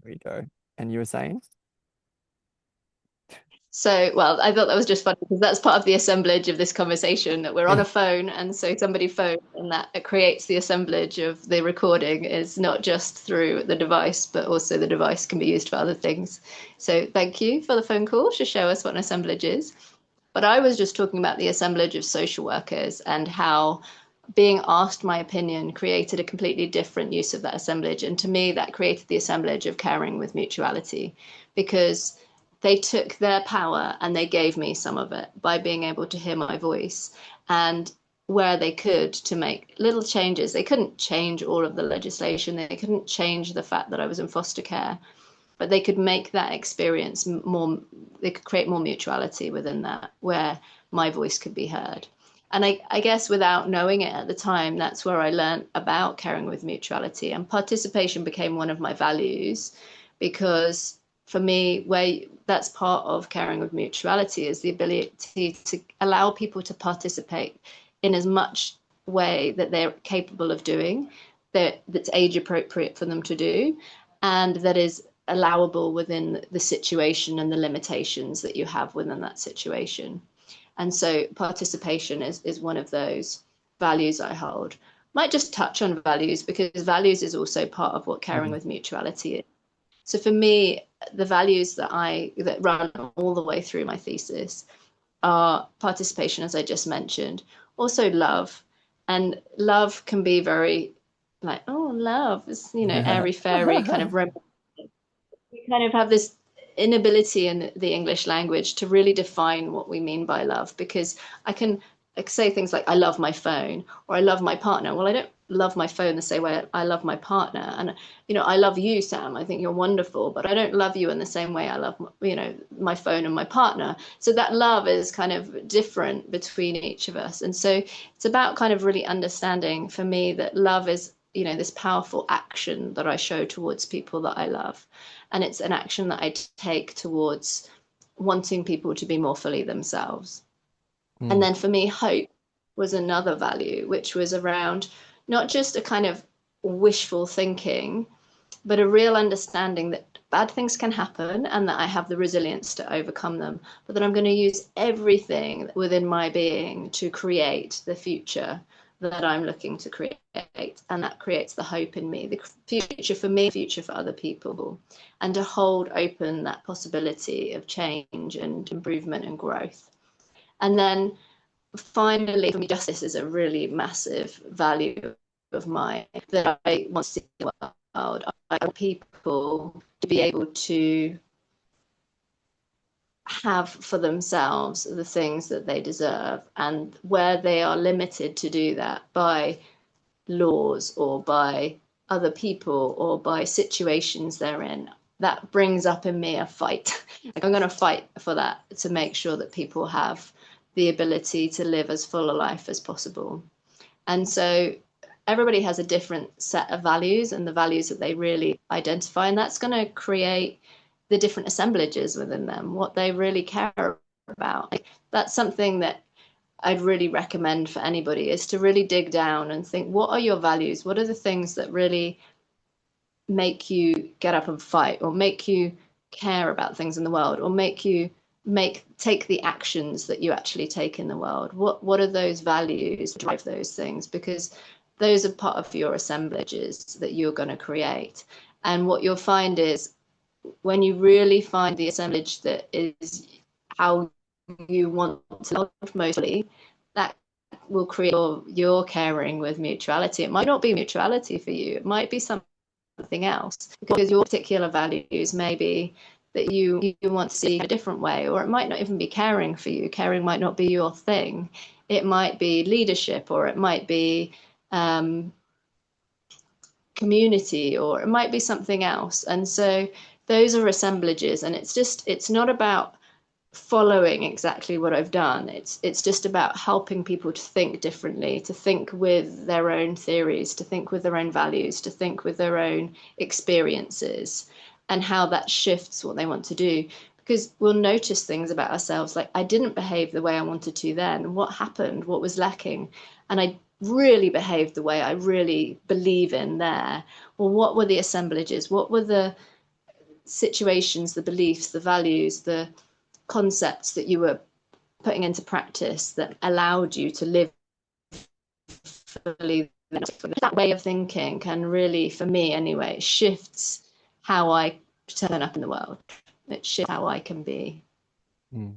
There we go. And you were saying? So, well, I thought that was just funny because that's part of the assemblage of this conversation that we're on a phone, and so somebody phoned, and that it creates the assemblage of the recording is not just through the device, but also the device can be used for other things. So, thank you for the phone call to show us what an assemblage is. But I was just talking about the assemblage of social workers and how being asked my opinion created a completely different use of that assemblage. And to me, that created the assemblage of caring with mutuality because they took their power and they gave me some of it by being able to hear my voice. And where they could to make little changes. They couldn't change all of the legislation. They couldn't change the fact that I was in foster care, but they could make that experience more, they could create more mutuality within that where my voice could be heard. And I guess without knowing it at the time, that's where I learned about caring with mutuality. And participation became one of my values because for me, where that's part of caring with mutuality is the ability to allow people to participate in as much way that they're capable of doing, that's age appropriate for them to do, and that is allowable within the situation and the limitations that you have within that situation. And so participation is one of those values I hold. Might just touch on values because values is also part of what caring Mhm. with mutuality is. So for me, the values that run all the way through my thesis are participation, as I just mentioned, also love. And love can be very like, oh, love is, airy fairy kind of we kind of have this inability in the English language to really define what we mean by love because I can like, say things like I love my phone or I love my partner. Well, I don't love my phone the same way I love my partner. And I love you, Sam. I think you're wonderful, but I don't love you in the same way I love my phone and my partner. So that love is kind of different between each of us. And so it's about kind of really understanding for me that love is this powerful action that I show towards people that I love, and it's an action that I take towards wanting people to be more fully themselves. And Mm. then for me, hope was another value, which was around not just a kind of wishful thinking, but a real understanding that bad things can happen and that I have the resilience to overcome them, but that I'm going to use everything within my being to create the future that I'm looking to create. And that creates the hope in me, the future for me, future for other people, and to hold open that possibility of change and improvement and growth. And then finally, for me, justice is a really massive value of mine that I want to see in the world. I want people to be able to have for themselves the things that they deserve, and where they are limited to do that by laws or by other people or by situations they're in, that brings up in me a fight. Like I'm going to fight for that to make sure that people have the ability to live as full a life as possible. And so everybody has a different set of values and the values that they really identify, and that's going to create the different assemblages within them, what they really care about. Like, that's something that I'd really recommend for anybody is to really dig down and think, what are your values? What are the things that really make you get up and fight, or make you care about things in the world, or make you take the actions that you actually take in the world? What are those values that drive those things? Because those are part of your assemblages that you're going to create. And what you'll find is when you really find the assemblage that is how you want to love mostly, that will create your caring with mutuality. It might not be mutuality for you, it might be something else, because your particular values may be that you want to see a different way, or it might not even be caring for you. Caring might not be your thing. It might be leadership, or it might be um, community, or it might be something else. And so those are assemblages, and it's not about following exactly what I've done. It's just about helping people to think differently, to think with their own theories, to think with their own values, to think with their own experiences, and how that shifts what they want to do. Because we'll notice things about ourselves like, I didn't behave the way I wanted to then. What happened? What was lacking? And I really behaved the way I really believe in there. Well, what were the assemblages? What were the situations, the beliefs, the values, the concepts that you were putting into practice that allowed you to live fully? That way of thinking can really, for me anyway, shifts how I turn up in the world. It shifts how I can be. Mm.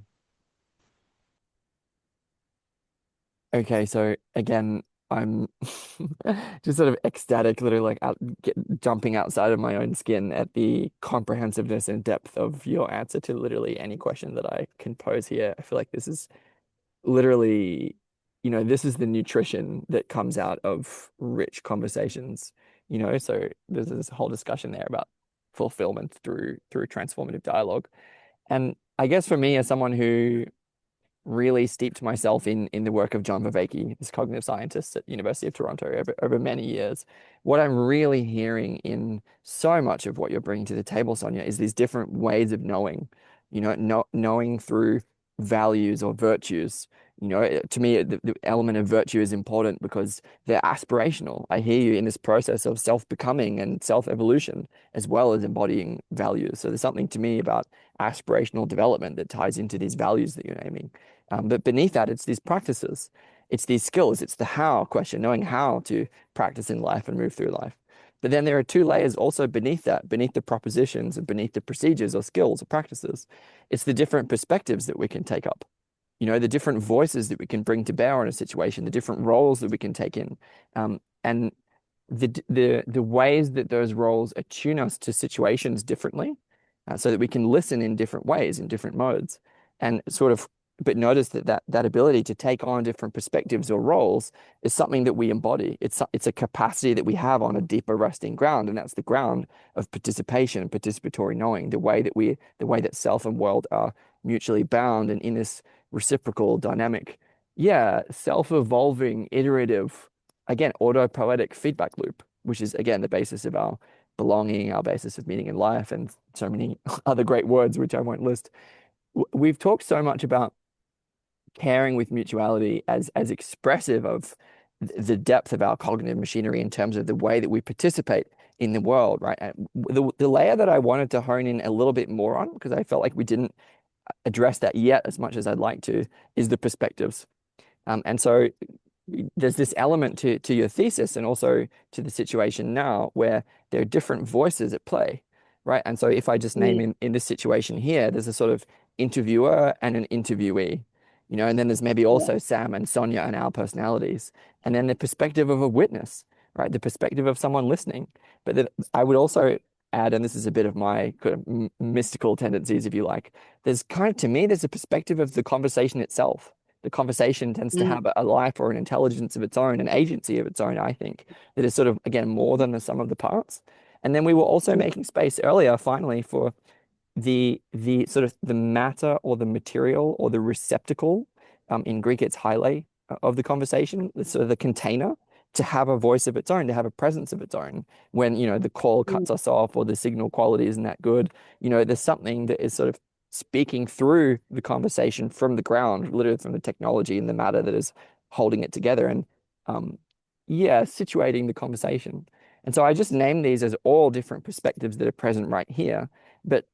Okay, so again, I'm just sort of ecstatic, literally like jumping outside of my own skin at the comprehensiveness and depth of your answer to literally any question that I can pose here. I feel like this is literally, this is the nutrition that comes out of rich conversations, so there's this whole discussion there about fulfillment through transformative dialogue. And I guess for me, as someone who really steeped myself in the work of John Vervaeke, this cognitive scientist at University of Toronto over many years. What I'm really hearing in so much of what you're bringing to the table, Sonia, is these different ways of knowing, knowing through values or virtues. To me, the element of virtue is important because they're aspirational. I hear you in this process of self-becoming and self-evolution, as well as embodying values. So there's something to me about aspirational development that ties into these values that you're naming. But beneath that, it's these practices, it's these skills, it's the how question, knowing how to practice in life and move through life. But then there are two layers also beneath that, beneath the propositions and beneath the procedures or skills or practices. It's the different perspectives that we can take up, the different voices that we can bring to bear on a situation, the different roles that we can take in, and the ways that those roles attune us to situations differently, so that we can listen in different ways, in different modes, and sort of. But notice that ability to take on different perspectives or roles is something that we embody. It's a capacity that we have on a deeper resting ground, and that's the ground of participation, participatory knowing, the way that self and world are mutually bound and in this reciprocal dynamic, yeah, self-evolving, iterative, again, autopoietic feedback loop, which is again the basis of our belonging, our basis of meaning in life, and so many other great words which I won't list. We've talked so much about caring with mutuality as expressive of the depth of our cognitive machinery in terms of the way that we participate in the world, right? And the layer that I wanted to hone in a little bit more on, because I felt like we didn't address that yet as much as I'd like to, is the perspectives. And so there's this element to your thesis and also to the situation now where there are different voices at play, right? And so if I just name in this situation here, there's a sort of interviewer and an interviewee, and then there's maybe also Sam and Sonia and our personalities, and then the perspective of a witness, right? The perspective of someone listening. But then I would also add, and this is a bit of my kind of mystical tendencies, if you like, to me, there's a perspective of the conversation itself. The conversation tends to have a life or an intelligence of its own, an agency of its own, I think, that is sort of, again, more than the sum of the parts. And then we were also making space earlier, finally, for the sort of the matter or the material or the receptacle, in Greek it's hyle, of the conversation, sort of the container, to have a voice of its own, to have a presence of its own. When, the call cuts us off or the signal quality isn't that good, there's something that is sort of speaking through the conversation from the ground, literally from the technology and the matter that is holding it together, and yeah, situating the conversation. And so I just named these as all different perspectives that are present right here. But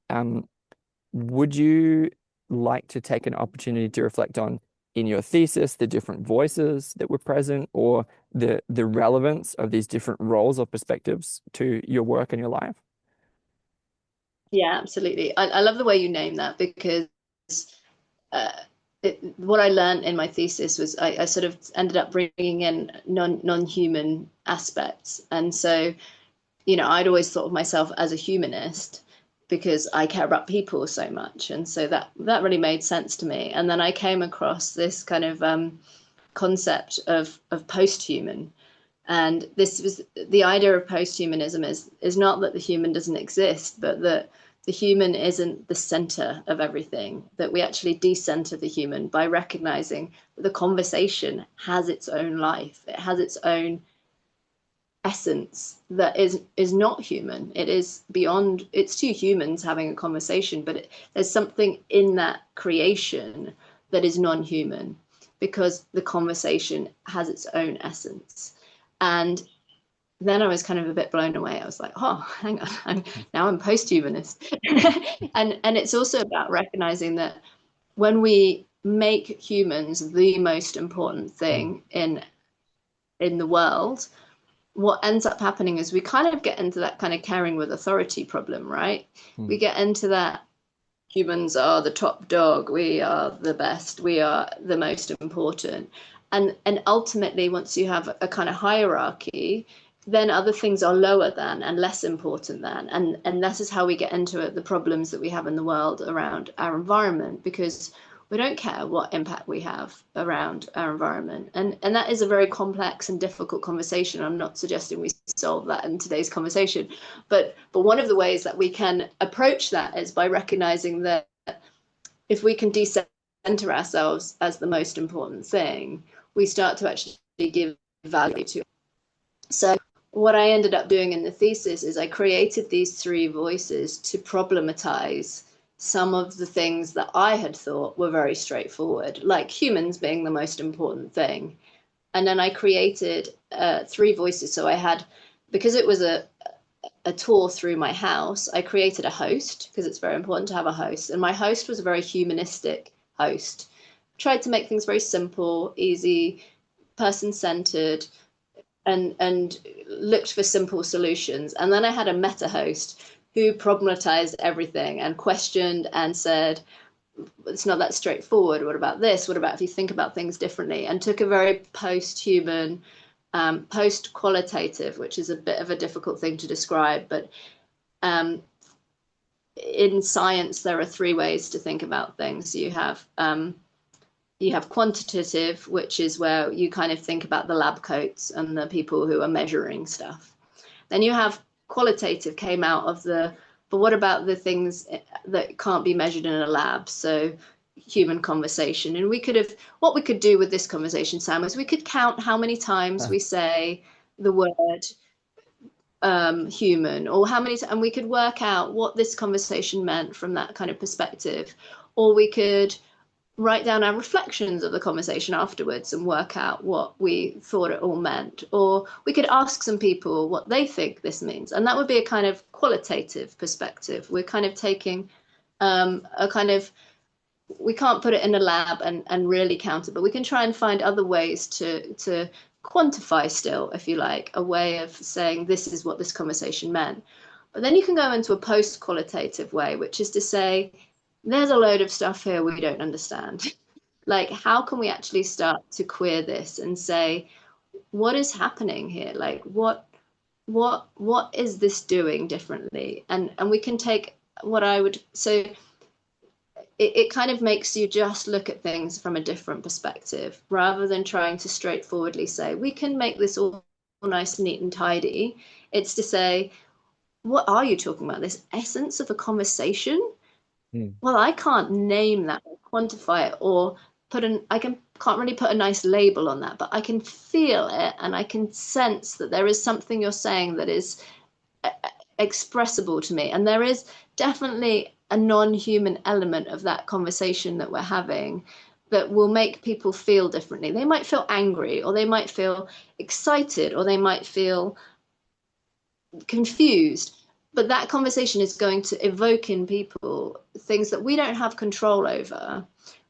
would you like to take an opportunity to reflect on, in your thesis, the different voices that were present, or the relevance of these different roles or perspectives to your work and your life? Yeah, absolutely. I love the way you name that because uh, what I learned in my thesis was I sort of ended up bringing in non-human aspects. And so, I'd always thought of myself as a humanist because I care about people so much. And so that really made sense to me. And then I came across this kind of concept of post-human. And this was the idea of post-humanism is not that the human doesn't exist, but that the human isn't the center of everything, that we actually decenter the human by recognizing that the conversation has its own life. It has its own essence that is not human. It is beyond, it's two humans having a conversation, but there's something in that creation that is non-human because the conversation has its own essence. And then I was kind of a bit blown away. I was like, oh, hang on, I'm post-humanist. and it's also about recognizing that when we make humans the most important thing in the world, what ends up happening is we kind of get into that kind of caring with authority problem, right? We get into that humans are the top dog, we are the best, we are the most important. And ultimately, once you have a kind of hierarchy, then other things are lower than and less important than. And that is how we get into it, the problems that we have in the world around our environment, because we don't care what impact we have around our environment. And that is a very complex and difficult conversation. I'm not suggesting we solve that in today's conversation, but one of the ways that we can approach that is by recognizing that if we can decenter center ourselves as the most important thing, we start to actually give value to it. So what I ended up doing in the thesis is I created these three voices to problematize some of the things that I had thought were very straightforward, like humans being the most important thing. And then I created three voices. So I had, because it was a tour through my house, I created a host because it's very important to have a host. And my host was a very humanistic host. Tried to make things very simple, easy, person-centered, and looked for simple solutions. And then I had a meta host who problematized everything and questioned and said, it's not that straightforward. What about this? What about if you think about things differently? And took a very post-human, post-qualitative, which is a bit of a difficult thing to describe, but in science, there are three ways to think about things. You have quantitative, which is where you kind of think about the lab coats and the people who are measuring stuff. Then you have qualitative, came out of but what about the things that can't be measured in a lab? So human conversation. And what we could do with this conversation, Sam, is we could count how many times we say the word human, or how many, and we could work out what this conversation meant from that kind of perspective. Or we could write down our reflections of the conversation afterwards and work out what we thought it all meant. Or we could ask some people what they think this means. And that would be a kind of qualitative perspective. We're kind of taking we can't put it in a lab and really count it, but we can try and find other ways to quantify still, if you like, a way of saying this is what this conversation meant. But then you can go into a post-qualitative way, which is to say, there's a load of stuff here we don't understand. Like, how can we actually start to queer this and say, what is happening here? Like, what is this doing differently? And we can take it kind of makes you just look at things from a different perspective, rather than trying to straightforwardly say, we can make this all nice, neat and tidy. It's to say, what are you talking about? This essence of a conversation? Well, I can't name that or quantify it or can't really put a nice label on that, but I can feel it and I can sense that there is something you're saying that is expressible to me. And there is definitely a non-human element of that conversation that we're having that will make people feel differently. They might feel angry, or they might feel excited, or they might feel confused. But that conversation is going to evoke in people things that we don't have control over,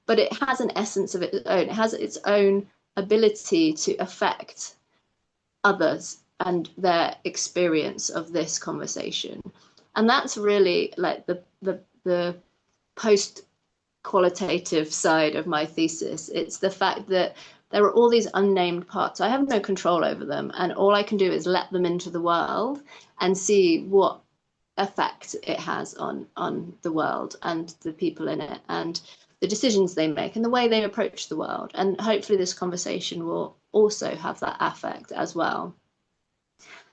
but it has an essence of its own. It has its own ability to affect others and their experience of this conversation. And that's really like the post-qualitative side of my thesis. It's the fact that there are all these unnamed parts. I have no control over them, and all I can do is let them into the world and see what effect it has on the world and the people in it and the decisions they make and the way they approach the world. And hopefully this conversation will also have that affect as well.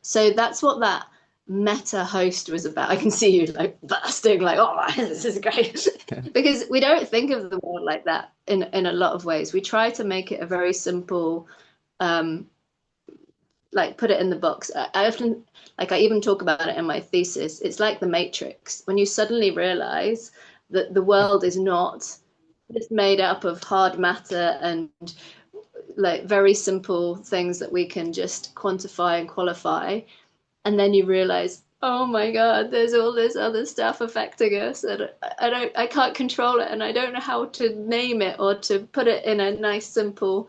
So that's what that meta host was about. I can see you like bursting, like, oh, this is great. Because we don't think of the world like that in a lot of ways. We try to make it a very simple, like put it in the box. I often, like I even talk about it in my thesis. It's like the Matrix. When you suddenly realize that the world is not just made up of hard matter and like very simple things that we can just quantify and qualify. And then you realize, oh my God, there's all this other stuff affecting us, and I can't control it, and I don't know how to name it or to put it in a nice, simple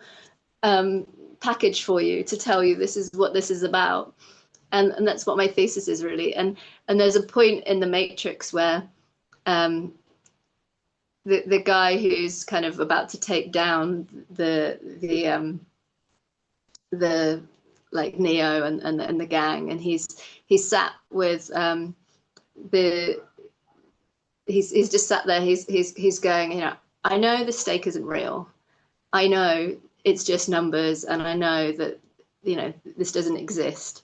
package for you to tell you this is what this is about. And that's what my thesis is really. And there's a point in the Matrix where the guy who's kind of about to take down the like Neo and the gang, and he's sat with he's just sat there, he's going, you know, I know the stake isn't real, I know it's just numbers, and I know that, you know, this doesn't exist,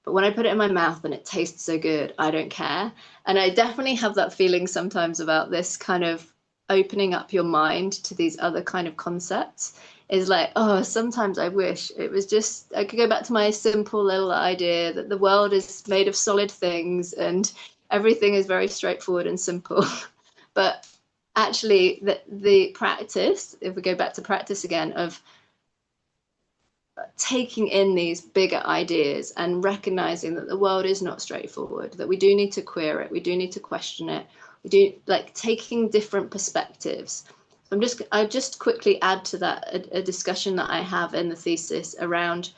but when I put it in my mouth and it tastes so good, I don't care. And I definitely have that feeling sometimes about this kind of opening up your mind to these other kind of concepts is like, oh, sometimes I wish it was just, I could go back to my simple little idea that the world is made of solid things and everything is very straightforward and simple. But actually, the practice, if we go back to practice again, of taking in these bigger ideas and recognizing that the world is not straightforward, that we do need to queer it, we do need to question it, we do like taking different perspectives. I just quickly add to that a discussion that I have in the thesis around,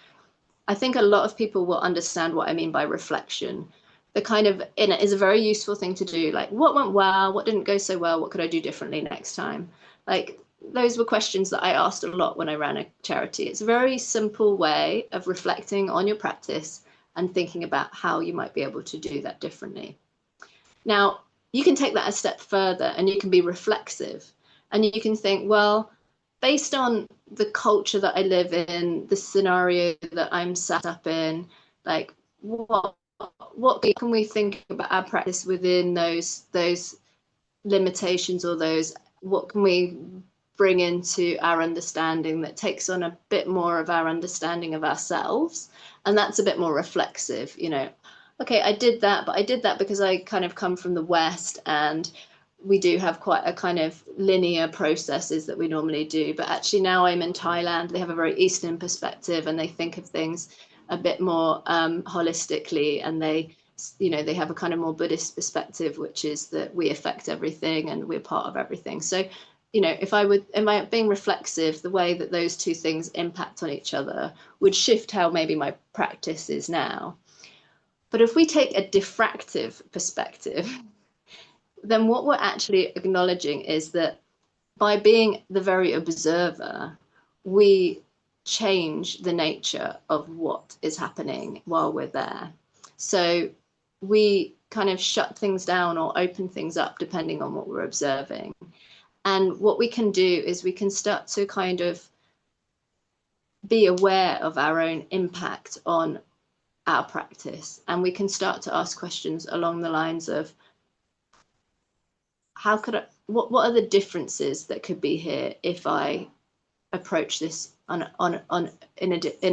I think a lot of people will understand what I mean by reflection. The kind of, in it is a very useful thing to do, like what went well, what didn't go so well, what could I do differently next time? Like those were questions that I asked a lot when I ran a charity. It's a very simple way of reflecting on your practice and thinking about how you might be able to do that differently. Now, you can take that a step further and you can be reflexive and you can think, well, based on the culture that I live in, the scenario that I'm sat up in, like what can we think about our practice within those limitations, or those, what can we bring into our understanding that takes on a bit more of our understanding of ourselves, and that's a bit more reflexive, you know. Okay, I did that, but I did that because I kind of come from the West and we do have quite a kind of linear processes that we normally do. But actually now I'm in Thailand, they have a very Eastern perspective and they think of things a bit more holistically, and they, you know, they have a kind of more Buddhist perspective, which is that we affect everything and we're part of everything. So, you know, if I would, am I being reflexive, the way that those two things impact on each other would shift how maybe my practice is now. But if we take a diffractive perspective, then what we're actually acknowledging is that by being the very observer, we change the nature of what is happening while we're there. So we kind of shut things down or open things up depending on what we're observing. And what we can do is we can start to kind of be aware of our own impact on our practice. And we can start to ask questions along the lines of, how could I, what are the differences that could be here if I approach this in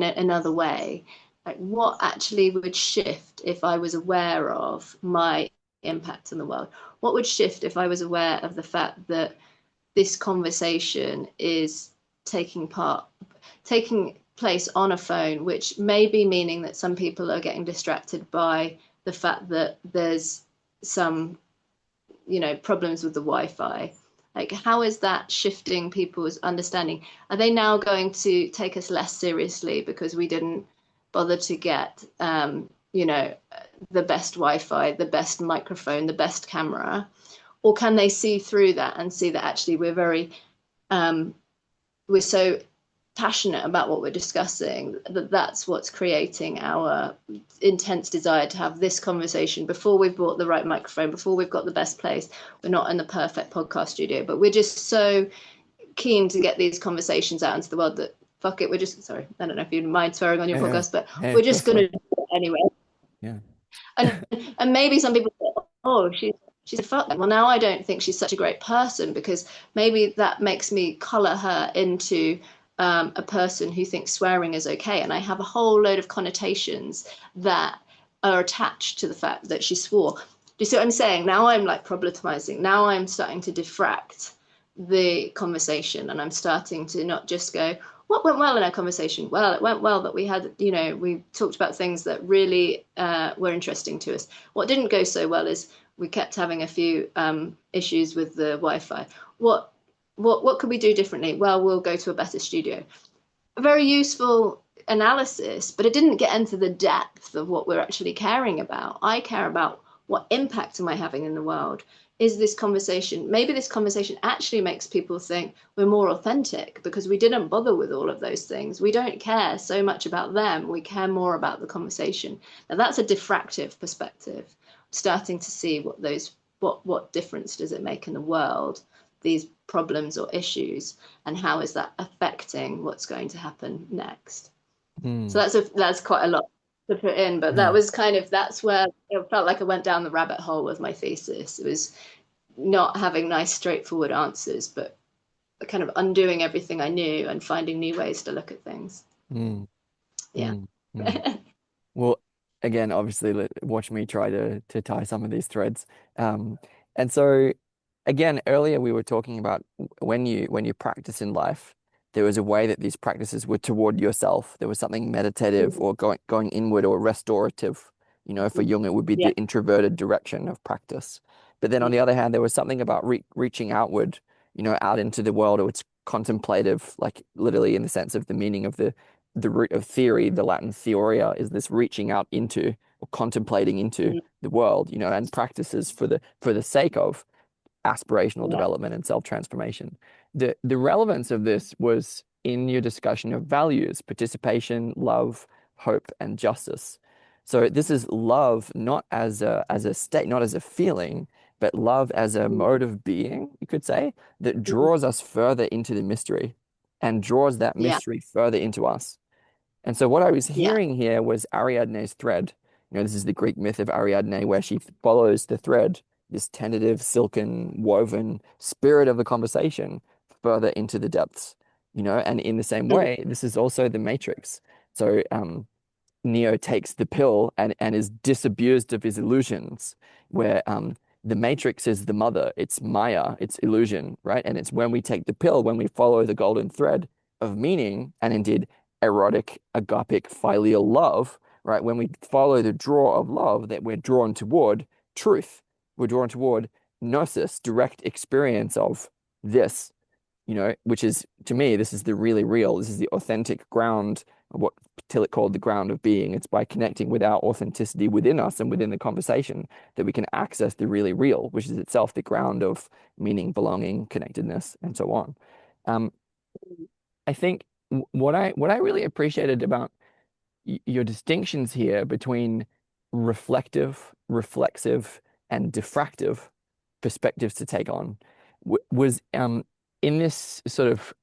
another way? Like what actually would shift if I was aware of my impact on the world? What would shift if I was aware of the fact that this conversation is taking place on a phone, which may be meaning that some people are getting distracted by the fact that there's some, you know, problems with the Wi-Fi. Like, how is that shifting people's understanding? Are they now going to take us less seriously because we didn't bother to get, you know, the best Wi-Fi, the best microphone, the best camera? Or can they see through that and see that actually we're so passionate about what we're discussing that that's what's creating our intense desire to have this conversation before we've bought the right microphone, before we've got the best place. We're not in the perfect podcast studio, but we're just so keen to get these conversations out into the world that fuck it, we're just, sorry, I don't know if you mind swearing on your Yeah, podcast, but yeah, we're go just for going to it. do it anyway. Yeah. and and maybe some people say, oh, she's a fuck. Well, now I don't think she's such a great person because maybe that makes me color her into a person who thinks swearing is okay, and I have a whole load of connotations that are attached to the fact that she swore. Do you see what I'm saying? Now I'm like problematizing. Now I'm starting to diffract the conversation, and I'm starting to not just go, what went well in our conversation? Well, it went well, but we had, you know, we talked about things that really were interesting to us. What didn't go so well is we kept having a few issues with the Wi-Fi. What could we do differently? Well, we'll go to a better studio. A very useful analysis, but it didn't get into the depth of what we're actually caring about. I care about, what impact am I having in the world? Is this conversation, maybe this conversation actually makes people think we're more authentic because we didn't bother with all of those things. We don't care so much about them. We care more about the conversation. Now that's a diffractive perspective. Starting to see what difference does it make in the world, these problems or issues, and how is that affecting what's going to happen next. So Mm, that's quite a lot to put in, but that yeah. was kind of, that's where it felt like I went down the rabbit hole with my thesis. It was not having nice, straightforward answers, but kind of undoing everything I knew and finding new ways to look at things. Mm, Yeah. mm, mm. Well, again, obviously, watch me try to tie some of these threads. Um, and so, again, earlier we were talking about when you practice in life, there was a way that these practices were toward yourself. There was something meditative or going inward or restorative. You know, for Jung, it would be Yeah. the introverted direction of practice. But then on the other hand, there was something about reaching outward, you know, out into the world, or it's contemplative, like literally in the sense of the meaning of the root of theory, the Latin theoria, is this reaching out into or contemplating into the world, you know, and practices for the sake of aspirational Yeah. development and self-transformation. The relevance of this was in your discussion of values, participation, love, hope, and justice. So this is love not as a state, not as a feeling, but love as a mode of being, you could say, that draws us further into the mystery and draws that Yeah. mystery further into us. And so what I was Yeah. hearing here was Ariadne's thread. You know, this is the Greek myth of Ariadne, where she follows the thread, this tentative, silken, woven spirit of the conversation further into the depths. You know, and in the same way, this is also the Matrix. So Neo takes the pill and is disabused of his illusions, where the Matrix is the mother, it's Maya, it's illusion, right? And it's when we take the pill, when we follow the golden thread of meaning and indeed erotic, agapic, filial love, right? When we follow the draw of love, that we're drawn toward truth, we're drawn toward gnosis, direct experience of this, you know, which is to me, this is the really real, this is the authentic ground of what Tillich called the ground of being. It's by connecting with our authenticity within us and within the conversation that we can access the really real, which is itself the ground of meaning, belonging, connectedness, and so on. Um, I think what I really appreciated about your distinctions here between reflective, reflexive, and diffractive perspectives to take on was in this sort of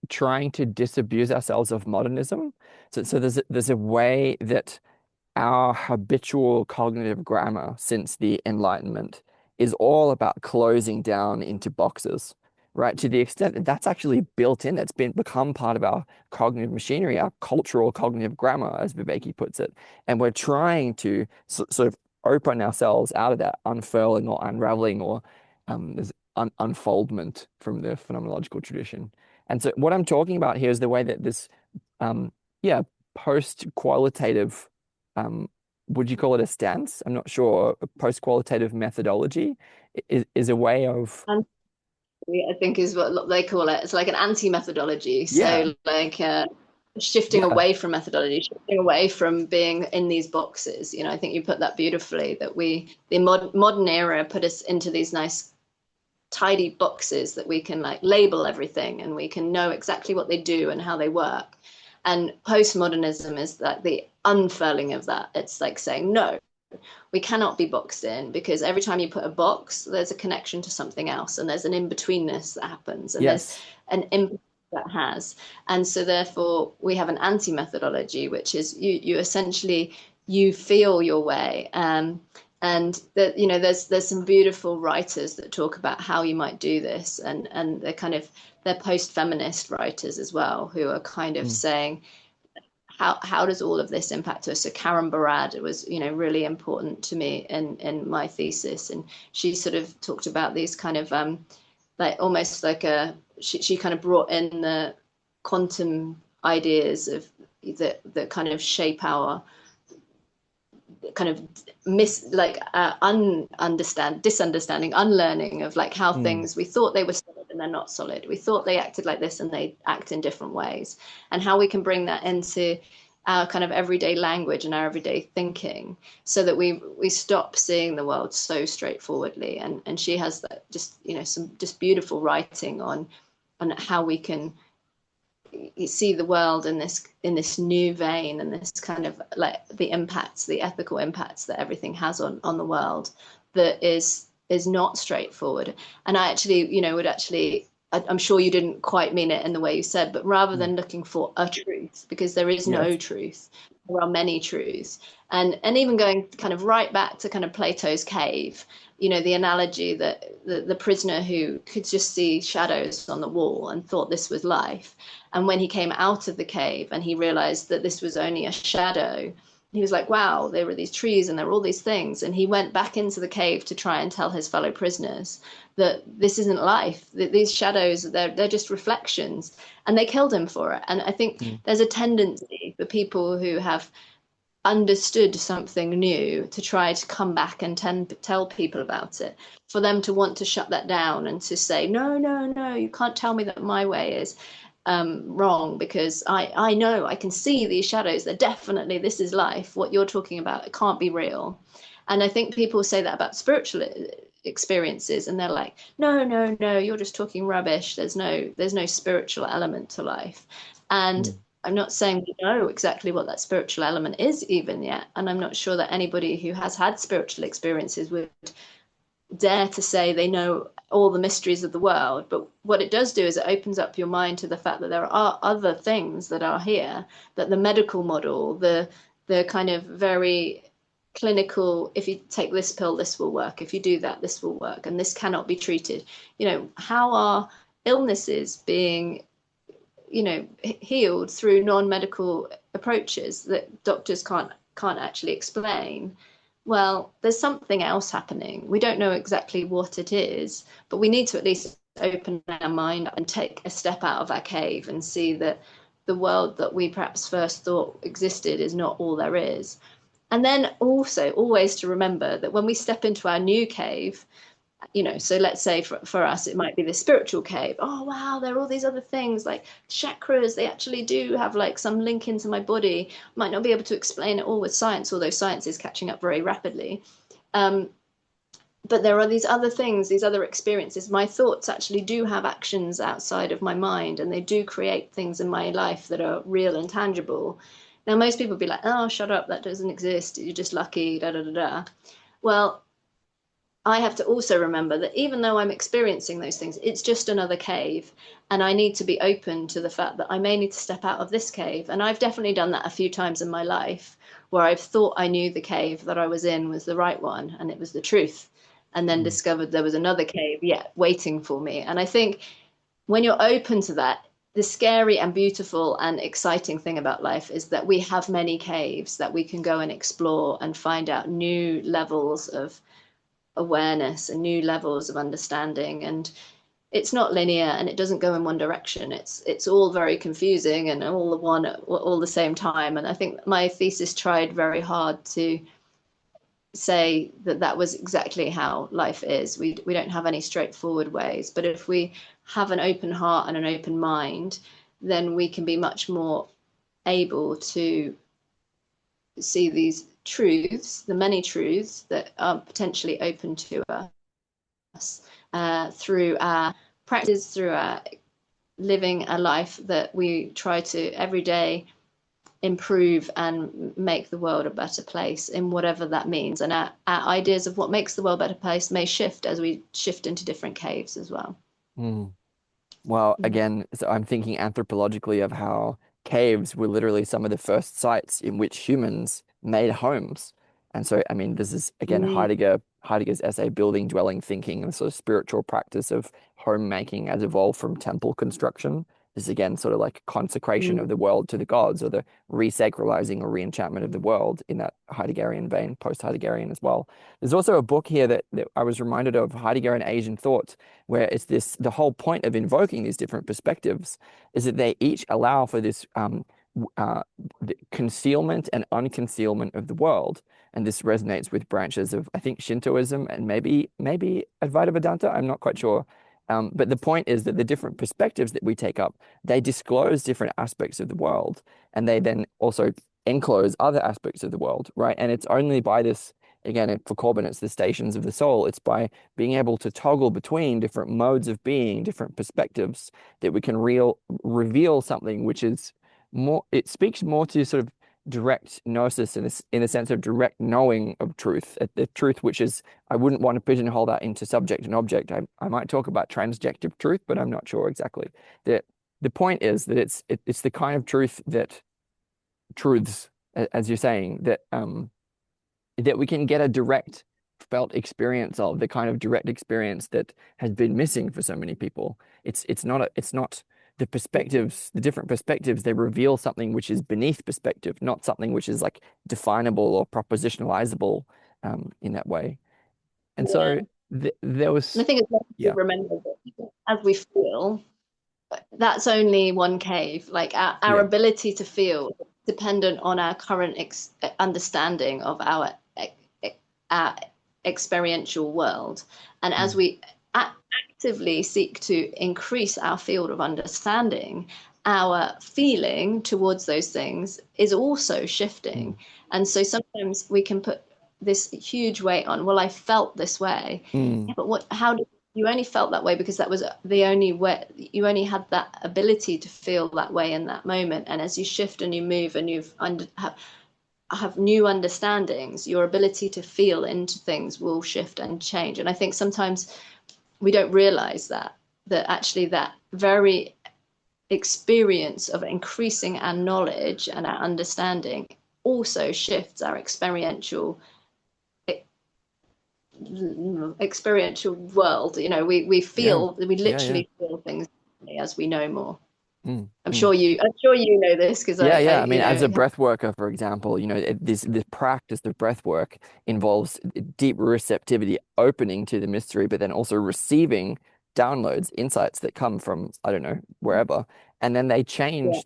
trying to disabuse ourselves of modernism. So there's a way that our habitual cognitive grammar since the Enlightenment is all about closing down into boxes, right? To the extent that that's actually built in, it's been become part of our cognitive machinery, our cultural cognitive grammar, as Vervaeke puts it. And we're trying to sort of open ourselves out of that unfurling or unraveling or there's unfoldment from the phenomenological tradition. And so what I'm talking about here is the way that this, yeah, post-qualitative would you call it a stance? I'm not sure. A post-qualitative methodology is a way of, And I think is what they call it. It's like an anti-methodology. yeah, So like shifting yeah, away from methodology, shifting away from being in these boxes. You know, I think you put that beautifully. That the modern era put us into these nice tidy boxes that we can like label everything and we can know exactly what they do and how they work. And postmodernism is like the unfurling of that. It's like saying, no, we cannot be boxed in because every time you put a box, there's a connection to something else and there's an in-betweenness that happens and there's yes, an impact that has. And so therefore we have an anti-methodology, which is you essentially you feel your way. And that you know there's some beautiful writers that talk about how you might do this and they're post-feminist writers as well who are kind of mm, saying how does all of this impact us? So Karen Barad was, you know, really important to me in my thesis, and she sort of talked about these kind of like almost like she kind of brought in the quantum ideas of that kind of shape our kind of disunderstanding, unlearning of like how mm, things we thought they were solid and they're not solid. We thought they acted like this and they act in different ways, and how we can bring that into our kind of everyday language and our everyday thinking, so that we stop seeing the world so straightforwardly. And she has that just you know some just beautiful writing on how we can you see the world in this new vein and this kind of like the impacts, the ethical impacts that everything has on the world that is not straightforward. And I actually, you know, would actually I'm sure you didn't quite mean it in the way you said, but rather mm, than looking for a truth, because there is yes, no truth, there are many truths. And even going kind of right back to kind of Plato's cave, the analogy that the prisoner who could just see shadows on the wall and thought this was life. And when he came out of the cave and he realized that this was only a shadow, he was like, wow, there were these trees and there were all these things. And he went back into the cave to try and tell his fellow prisoners that this isn't life, that these shadows, they're just reflections. And they killed him for it. And I think Mm, there's a tendency for people who have understood something new to try to come back and tell people about it, for them to want to shut that down and to say, no, no, no, you can't tell me that my way is wrong, because I know, I can see these shadows. They're definitely, this is life. What you're talking about, it can't be real. And I think people say that about spiritual experiences, and they're like, no, no, no, you're just talking rubbish. There's no spiritual element to life. And mm, I'm not saying we know exactly what that spiritual element is even yet. And I'm not sure that anybody who has had spiritual experiences would dare to say they know all the mysteries of the world. But what it does do is it opens up your mind to the fact that there are other things that are here, that the medical model, the kind of very clinical, if you take this pill, this will work. If you do that, this will work. And this cannot be treated. How are illnesses being healed through non-medical approaches that doctors can't actually explain? Well, there's something else happening. We don't know exactly what it is, but we need to at least open our mind up and take a step out of our cave and see that the world that we perhaps first thought existed is not all there is. And then also always to remember that when we step into our new cave, so let's say for us it might be the spiritual cave. Oh wow, there are all these other things like chakras. They actually do have like some link into my body. Might not be able to explain it all with science, although science is catching up very rapidly. um, but there are these other things, these other experiences. My thoughts actually do have actions outside of my mind, and they do create things in my life that are real and tangible. Now most people be like, oh shut up, that doesn't exist, you're just lucky, da da da da. Well, I have to also remember that even though I'm experiencing those things, it's just another cave. And I need to be open to the fact that I may need to step out of this cave. And I've definitely done that a few times in my life, where I've thought I knew the cave that I was in was the right one and it was the truth. And then mm, discovered there was another cave yet waiting for me. And I think when you're open to that, the scary and beautiful and exciting thing about life is that we have many caves that we can go and explore and find out new levels of awareness and new levels of understanding. And it's not linear and it doesn't go in one direction. It's all very confusing and all the one all the same time. And I think my thesis tried very hard to say that that was exactly how life is. We don't have any straightforward ways, but if we have an open heart and an open mind, then we can be much more able to see these truths, the many truths that are potentially open to us, through our practice, through our living a life that we try to every day improve and make the world a better place in whatever that means. And our ideas of what makes the world a better place may shift as we shift into different caves as well. mm. Well, Mm. again, so I'm thinking anthropologically of how caves were literally some of the first sites in which humans made homes. And so, I mean, this is again Mm. Heidegger's essay, Building, Dwelling, Thinking, and sort of spiritual practice of homemaking as evolved from temple construction. This is again sort of like consecration of Mm. the world to the gods, or the resacralizing or reenchantment of the world in that Heideggerian vein, post-Heideggerian as well. There's also a book here that I was reminded of, Heidegger and Asian Thought, where it's this, the whole point of invoking these different perspectives is that they each allow for this the concealment and unconcealment of the world. And this resonates with branches of, I think, Shintoism and maybe Advaita Vedanta. I'm not quite sure. But the point is that the different perspectives that we take up, they disclose different aspects of the world, and they then also enclose other aspects of the world, right? And it's only by this, again, for Corbin, it's the stations of the soul. It's by being able to toggle between different modes of being, different perspectives, that we can reveal something which is more, it speaks more to sort of direct gnosis in a sense of direct knowing of truth, the truth which is, I wouldn't want to pigeonhole that into subject and object. I might talk about transjective truth, but I'm not sure exactly. The point is that it's the kind of truth that truths as you're saying, that we can get a direct felt experience of the kind of direct experience that has been missing for so many people. It's not the perspectives, the different perspectives, they reveal something which is beneath perspective, not something which is like definable or propositionalizable in that way. And so Yeah. there And I was, think it's important to yeah, remember that as we feel, that's only one cave. Like our yeah, ability to feel is dependent on our current understanding of our experiential world. And as mm, we actively seek to increase our field of understanding, our feeling towards those things is also mm, shifting. And so sometimes we can put this huge weight on, well, I felt this way. Yeah, mm, but how did you only felt that way because that was the only way you only had that ability to feel that way in that moment. And as you shift and you move and have new understandings, your ability to feel into things will shift and change. And I think sometimes we don't realize that actually that very experience of increasing our knowledge and our understanding also shifts our experiential world. We yeah, feel, we yeah, yeah. literally feel things as we know more. Mm, I'm mm. sure you know this because Yeah, I yeah. I you mean, as know a breath worker, for example, this practice of breath work involves deep receptivity, opening to the mystery, but then also receiving downloads, insights that come from, I don't know, wherever. And then they yeah, change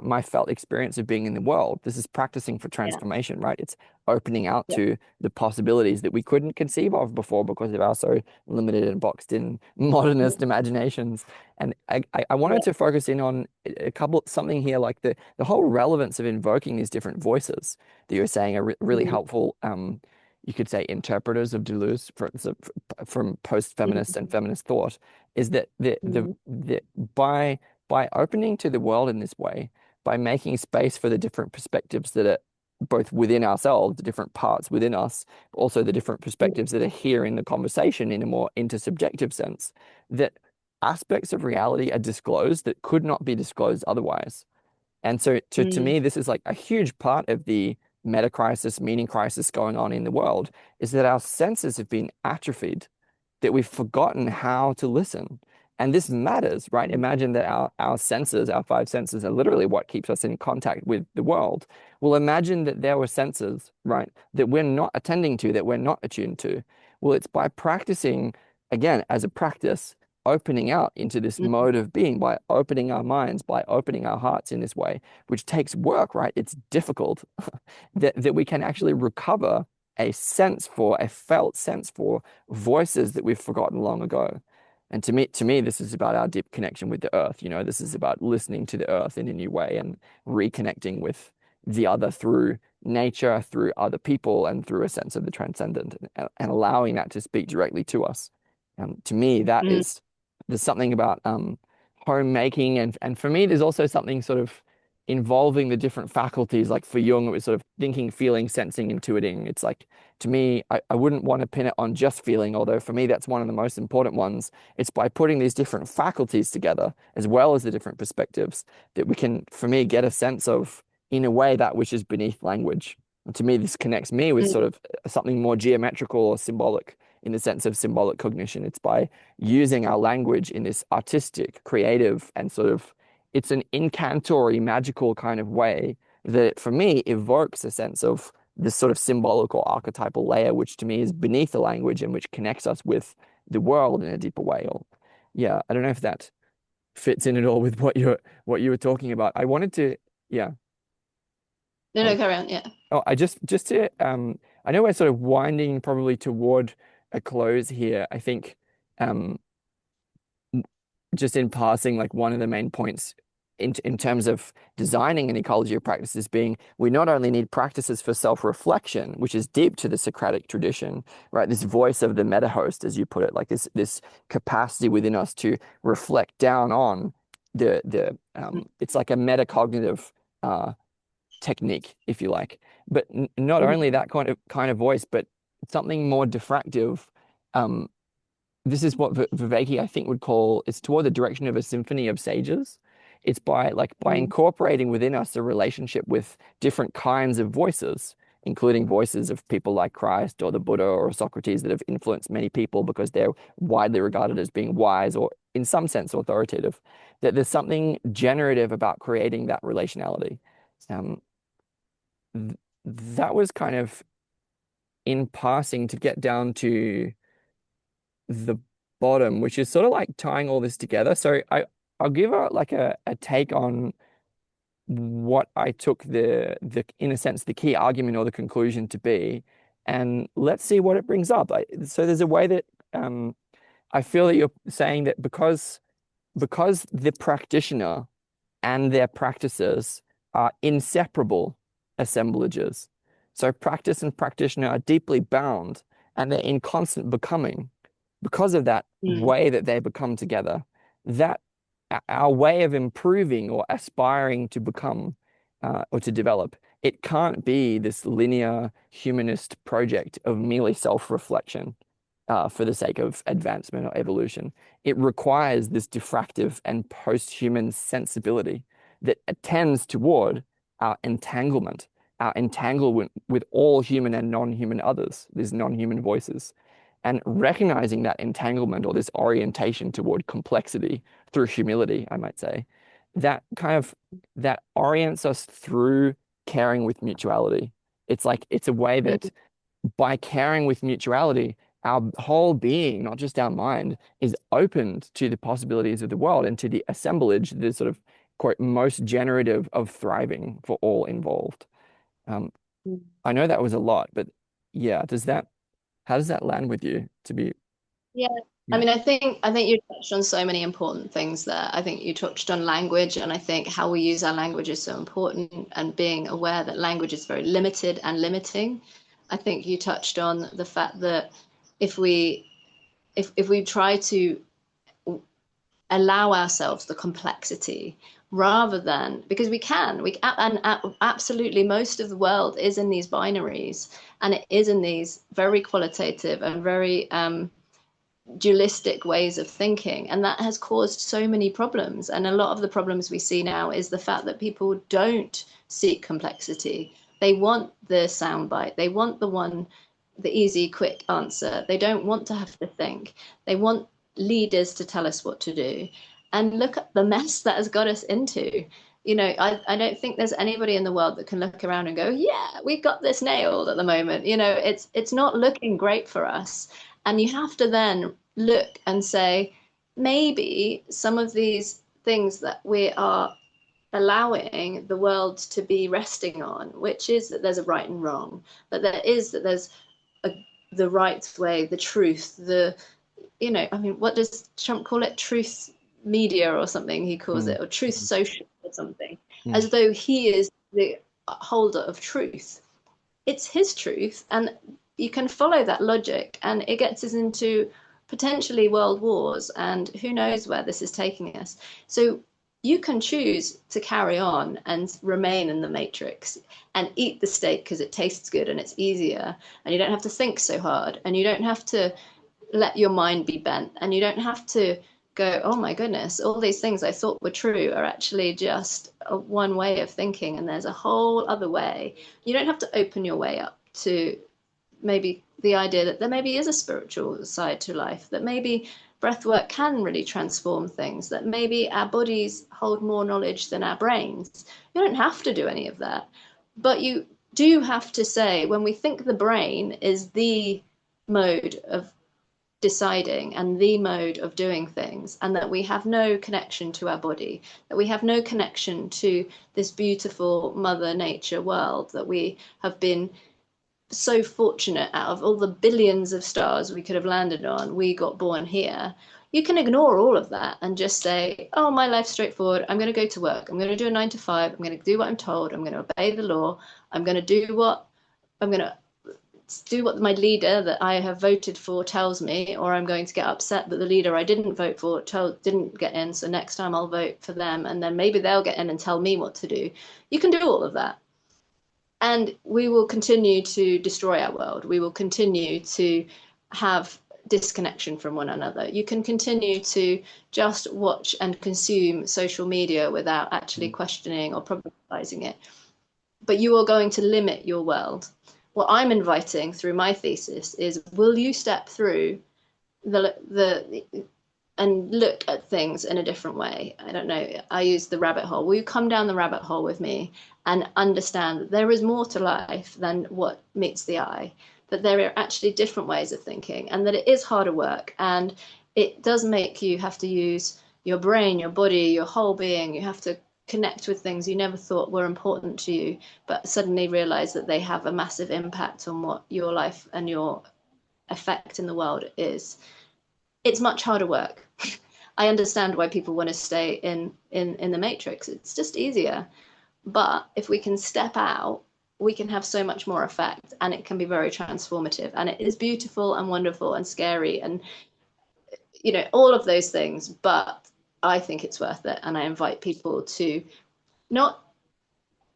my felt experience of being in the world. This is practicing for yeah, transformation, right? It's opening out yeah, to the possibilities that we couldn't conceive of before because of our so limited and boxed in modernist imaginations. And I wanted yeah, to focus in on a couple something here, like the whole relevance of invoking these different voices that you're saying are really mm, helpful. You could say interpreters of Deleuze from post-feminist and mm, feminist thought is that mm, by by opening to the world in this way, by making space for the different perspectives that are both within ourselves, the different parts within us, but also the different mm, perspectives that are here in the conversation in a more intersubjective sense, that aspects of reality are disclosed that could not be disclosed otherwise. And so to mm, me, this is like a huge part of the meta crisis, meaning crisis going on in the world, is that our senses have been atrophied, that we've forgotten how to listen. And this matters, right? mm, Imagine that our senses, our five senses, are literally what keeps us in contact with the world. Well, imagine that there were senses, right, that we're not attending to, that we're not attuned to. Well, it's by practicing, again, as a practice, opening out into this mm, mode of being, by opening our minds, by opening our hearts in this way, which takes work, right? It's difficult, that we can actually recover a felt sense for voices that we've forgotten long ago. And to me, this is about our deep connection with the earth. This is about listening to the earth in a new way and reconnecting with the other through nature, through other people, and through a sense of the transcendent, and allowing that to speak directly to us. To me, mm, there's something about homemaking, and for me, there's also something sort of involving the different faculties. Like for Jung, it was sort of thinking, feeling, sensing, intuiting. It's like, to me, I wouldn't want to pin it on just feeling, although for me, that's one of the most important ones. It's by putting these different faculties together, as well as the different perspectives, that we can, for me, get a sense of, in a way, that which is beneath language. And to me, this connects me with sort mm, of something more geometrical or symbolic in the sense of symbolic cognition. It's by using our language in this artistic, creative, and sort of, it's an incantory, magical kind of way that, for me, evokes a sense of this sort of symbolic or archetypal layer, which to me is beneath the language and which connects us with the world in a deeper way. Or, yeah, I don't know if that fits in at all with what you were talking about. I wanted to, yeah. no, Oh, no, carry on. Yeah. oh, I just to I know we're sort of winding probably toward a close here. I think um just in passing, like one of the main points in terms of designing an ecology of practices being, we not only need practices for self-reflection, which is deep to the Socratic tradition, right? This voice of the meta-host, as you put it, like this capacity within us to reflect down on the it's like a metacognitive uh technique, if you like. But not only Mm, that kind of voice, but something more diffractive. Um, this is what Vervaeke, I think, would call, it's toward the direction of a symphony of sages. It's by Mm. incorporating within us a relationship with different kinds of voices, including voices of people like Christ or the Buddha or Socrates that have influenced many people because they're widely regarded as being wise or in some sense authoritative, that there's something generative about creating that relationality. Um, th that was kind of in passing to get down to the bottom, which is sort of like tying all this together. So I'll give a take on what I took the in a sense the key argument or the conclusion to be, and let's see what it brings up. So there's a way that I feel that you're saying that because the practitioner and their practices are inseparable assemblages. So practice and practitioner are deeply bound and they're in constant becoming because of that Mm. way that they become together. That our way of improving or aspiring to become or to develop, it can't be this linear humanist project of merely self-reflection for the sake of advancement or evolution. It requires this diffractive and post-human sensibility that tends toward our entanglement with all human and non-human others, these non-human voices, and recognizing that entanglement or this orientation toward complexity through humility, I might say, that orients us through caring with mutuality. It's a way that by caring with mutuality, our whole being, not just our mind, is opened to the possibilities of the world and to the assemblage, the sort of quote most generative of thriving for all involved. Um, Mm. I know that was a lot, but yeah, how does that land with you to be, Yeah, I yeah. mean, I think you touched on so many important things there. I think you touched on language, and I think how we use our language is so important, and being aware that language is very limited and limiting. I think you touched on the fact that if we if we try to allow ourselves the complexity rather than because we and absolutely most of the world is in these binaries, and it is in these very qualitative and very dualistic ways of thinking, and that has caused so many problems. And a lot of the problems we see now is the fact that people don't seek complexity. They want the soundbite, they want the easy quick answer. They don't want to have to think. They want leaders to tell us what to do. And look at the mess that has got us into. I don't think there's anybody in the world that can look around and go, yeah, we've got this nailed at the moment. It's not looking great for us. And you have to then look and say, maybe some of these things that we are allowing the world to be resting on, which is that there's a right and wrong, that there's a, the right way, the truth, I mean, what does Trump call it? Truth media or something, he calls Mm, it, or truth social or something, mm, as though he is the holder of truth. It's his truth, and you can follow that logic, and it gets us into potentially world wars, and who knows where this is taking us. So you can choose to carry on and remain in the matrix and eat the steak because it tastes good and it's easier, and you don't have to think so hard, and you don't have to let your mind be bent, and you don't have to go, oh my goodness, all these things I thought were true are actually just one way of thinking, and there's a whole other way. You don't have to open your way up to maybe the idea that there maybe is a spiritual side to life, that maybe breath work can really transform things, that maybe our bodies hold more knowledge than our brains. You don't have to do any of that, but you do have to say, when we think the brain is the mode of deciding and the mode of doing things, and that we have no connection to our body, that we have no connection to this beautiful mother nature world, that we have been so fortunate, out of all the billions of stars we could have landed on, we got born here. You can ignore all of that and just say, oh, my life's straightforward. I'm going to go to work. I'm going to do a 9 to 5. I'm going to do what I'm told. I'm going to obey the law. I'm going to do what my leader that I have voted for tells me, or I'm going to get upset that the leader I didn't vote for didn't get in. So next time I'll vote for them, and then maybe they'll get in and tell me what to do. You can do all of that. And we will continue to destroy our world. We will continue to have disconnection from one another. You can continue to just watch and consume social media without actually Mm. questioning or problematizing it, but you are going to limit your world. What I'm inviting through my thesis is, will you step through the and look at things in a different way? I don't know. I use the rabbit hole. Will you come down the rabbit hole with me and understand that there is more to life than what meets the eye? That there are actually different ways of thinking, and that it is harder work, and it does make you have to use your brain, your body, your whole being. You have to connect with things you never thought were important to you, but suddenly realize that they have a massive impact on what your life and your effect in the world is. It's much harder work. I understand why people want to stay in the matrix. It's just easier. But if we can step out, we can have so much more effect, and it can be very transformative. And it is beautiful and wonderful and scary and, all of those things. But I think it's worth it. And I invite people to not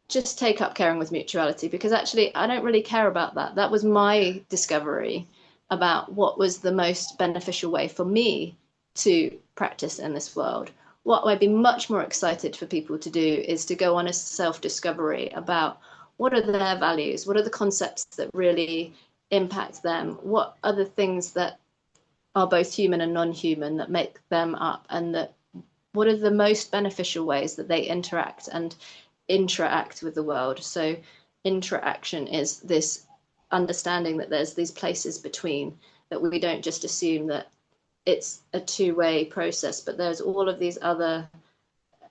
just take up Caring with Mutuality, because actually I don't really care about that. That was my discovery about what was the most beneficial way for me to practice in this world. What I'd be much more excited for people to do is to go on a self-discovery about what are their values, what are the concepts that really impact them, what are the things that are both human and non-human that make them up, and that what are the most beneficial ways that they interact with the world. So interaction is this understanding that there's these places between, that we don't just assume that it's a two-way process, but there's all of these other,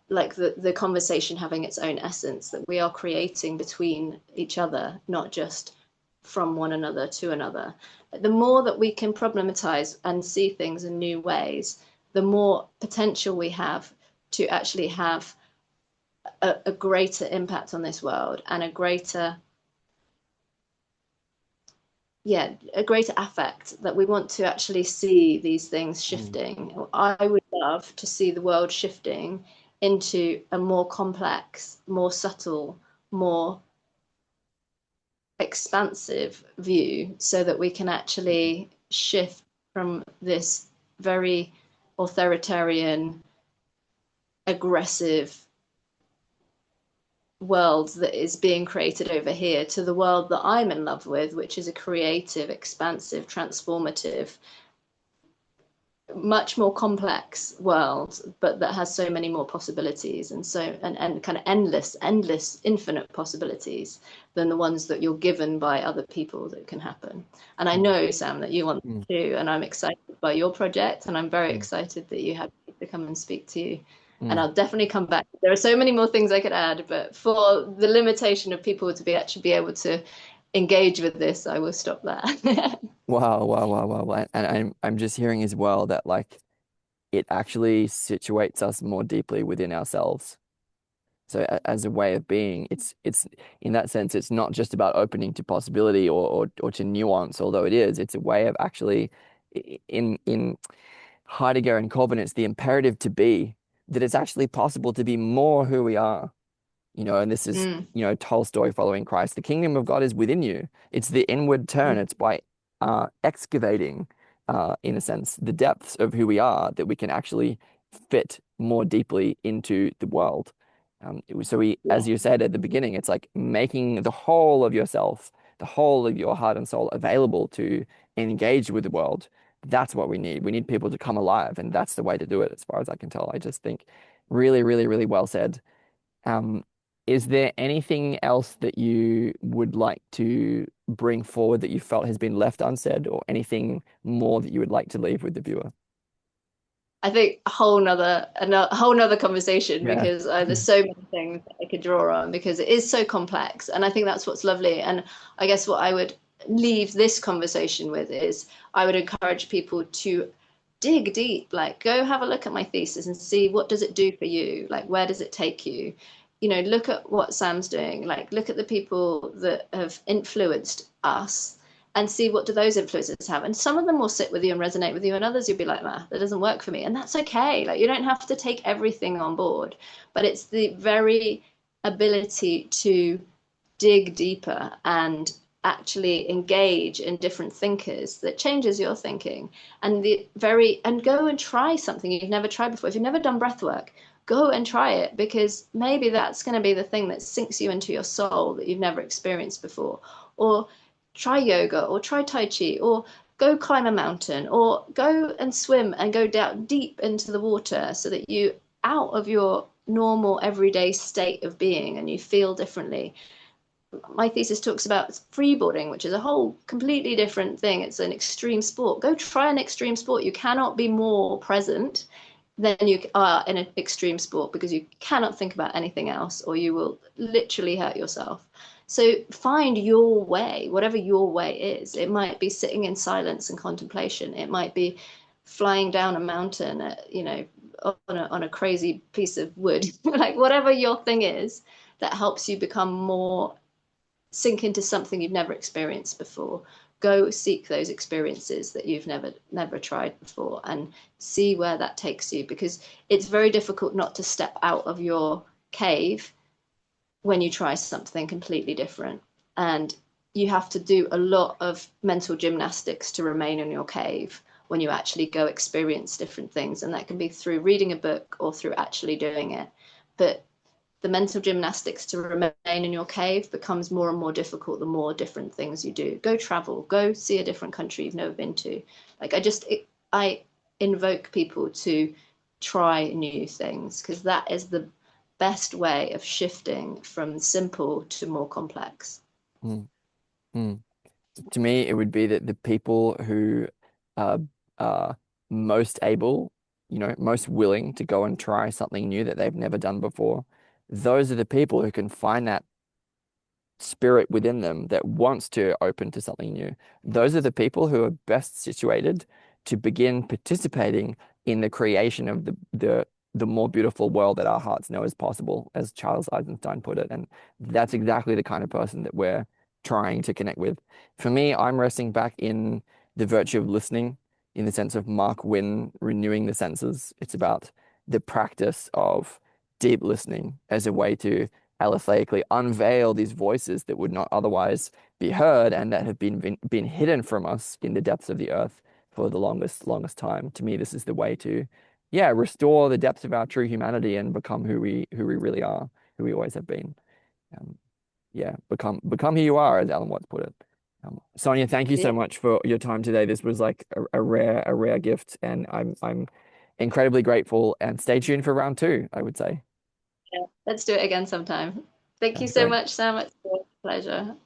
like the conversation having its own essence, that we are creating between each other, not just from one another to another. The more that we can problematize and see things in new ways, the more potential we have to actually have a greater impact on this world, and a greater affect, that we want to actually see these things Mm. shifting. I would love to see the world shifting into a more complex, more subtle, more expansive view, so that we can actually shift from this very authoritarian, aggressive world that is being created over here to the world that I'm in love with, which is a creative, expansive, transformative, much more complex world, but that has so many more possibilities, and kind of endless, infinite possibilities than the ones that you're given by other people that can happen. And I Mm. know, Sam, that you want Mm. to, and I'm excited by your project, and I'm very Mm. excited that you had me to come and speak to you. And Mm. I'll definitely come back. There are so many more things I could add, but for the limitation of people to actually be able to engage with this, I will stop there. Wow, wow, wow, wow, wow. And I'm just hearing as well that like it actually situates us more deeply within ourselves. So as a way of being, it's in that sense, it's not just about opening to possibility or to nuance, although it is. It's a way of actually in Heidegger and Calvin, it's the imperative to be, that it's actually possible to be more who we are. And this is, Mm, Tolstoy following Christ. The kingdom of God is within you. It's the inward turn. mm, It's by excavating, in a sense, the depths of who we are, that we can actually fit more deeply into the world. So as yeah. you said at the beginning, it's like making the whole of yourself, the whole of your heart and soul available to engage with the world. That's what we need. We need people to come alive, and that's the way to do it, as far as I can tell. I just think really, really, really well said. Um, is there anything else that you would like to bring forward that you felt has been left unsaid, or anything more that you would like to leave with the viewer? I think a whole nother conversation, Yeah. because there's so many things that I could draw on, because it is so complex, and I think that's what's lovely. And I guess what I would leave this conversation with is, I would encourage people to dig deep, like go have a look at my thesis and see, what does it do for you, like where does it take you, look at what Sam's doing, like look at the people that have influenced us, and see, what do those influences have. And some of them will sit with you and resonate with you, and others you'll be like, nah, that doesn't work for me. And that's okay. Like, you don't have to take everything on board, but it's the very ability to dig deeper and actually engage in different thinkers that changes your thinking. And go and try something you've never tried before. If you've never done breath work, go and try it, because maybe that's going to be the thing that sinks you into your soul that you've never experienced before. Or try yoga, or try Tai Chi, or go climb a mountain, or go and swim and go down deep into the water so that you out of your normal everyday state of being and you feel differently. My thesis talks about freeboarding, which is a whole completely different thing. It's an extreme sport. Go try an extreme sport. You cannot be more present than you are in an extreme sport, because you cannot think about anything else or you will literally hurt yourself. So find your way, whatever your way is. It might be sitting in silence and contemplation. It might be flying down a mountain, on a crazy piece of wood, like whatever your thing is that helps you become more sink into something you've never experienced before. Go seek those experiences that you've never tried before, and see where that takes you, because it's very difficult not to step out of your cave when you try something completely different. And you have to do a lot of mental gymnastics to remain in your cave when you actually go experience different things. And that can be through reading a book or through actually doing it. But the mental gymnastics to remain in your cave becomes more and more difficult the more different things you do. Go travel, go see a different country you've never been to. Like I invoke people to try new things, because that is the best way of shifting from simple to more complex. Mm, mm. To me, it would be that the people who are, are most able, most willing to go and try something new that they've never done before, those are the people who can find that spirit within them that wants to open to something new. Those are the people who are best situated to begin participating in the creation of the more beautiful world that our hearts know is possible, as Charles Eisenstein put it. And that's exactly the kind of person that we're trying to connect with. For me, I'm resting back in the virtue of listening, in the sense of Mark Wynne renewing the senses. It's about the practice of deep listening as a way to alethically unveil these voices that would not otherwise be heard and that have been hidden from us in the depths of the earth for the longest time. To me, this is the way to, yeah, restore the depths of our true humanity and become who we really are, who we always have been. Um, yeah, become who you are, as Alan Watts put it. Sonia, thank you Yeah, so much for your time today. This was like a rare gift, and I'm incredibly grateful. And stay tuned for round two, I would say. yeah. Let's do it again sometime. Thank you Sounds so great. much, Sam. It's a pleasure.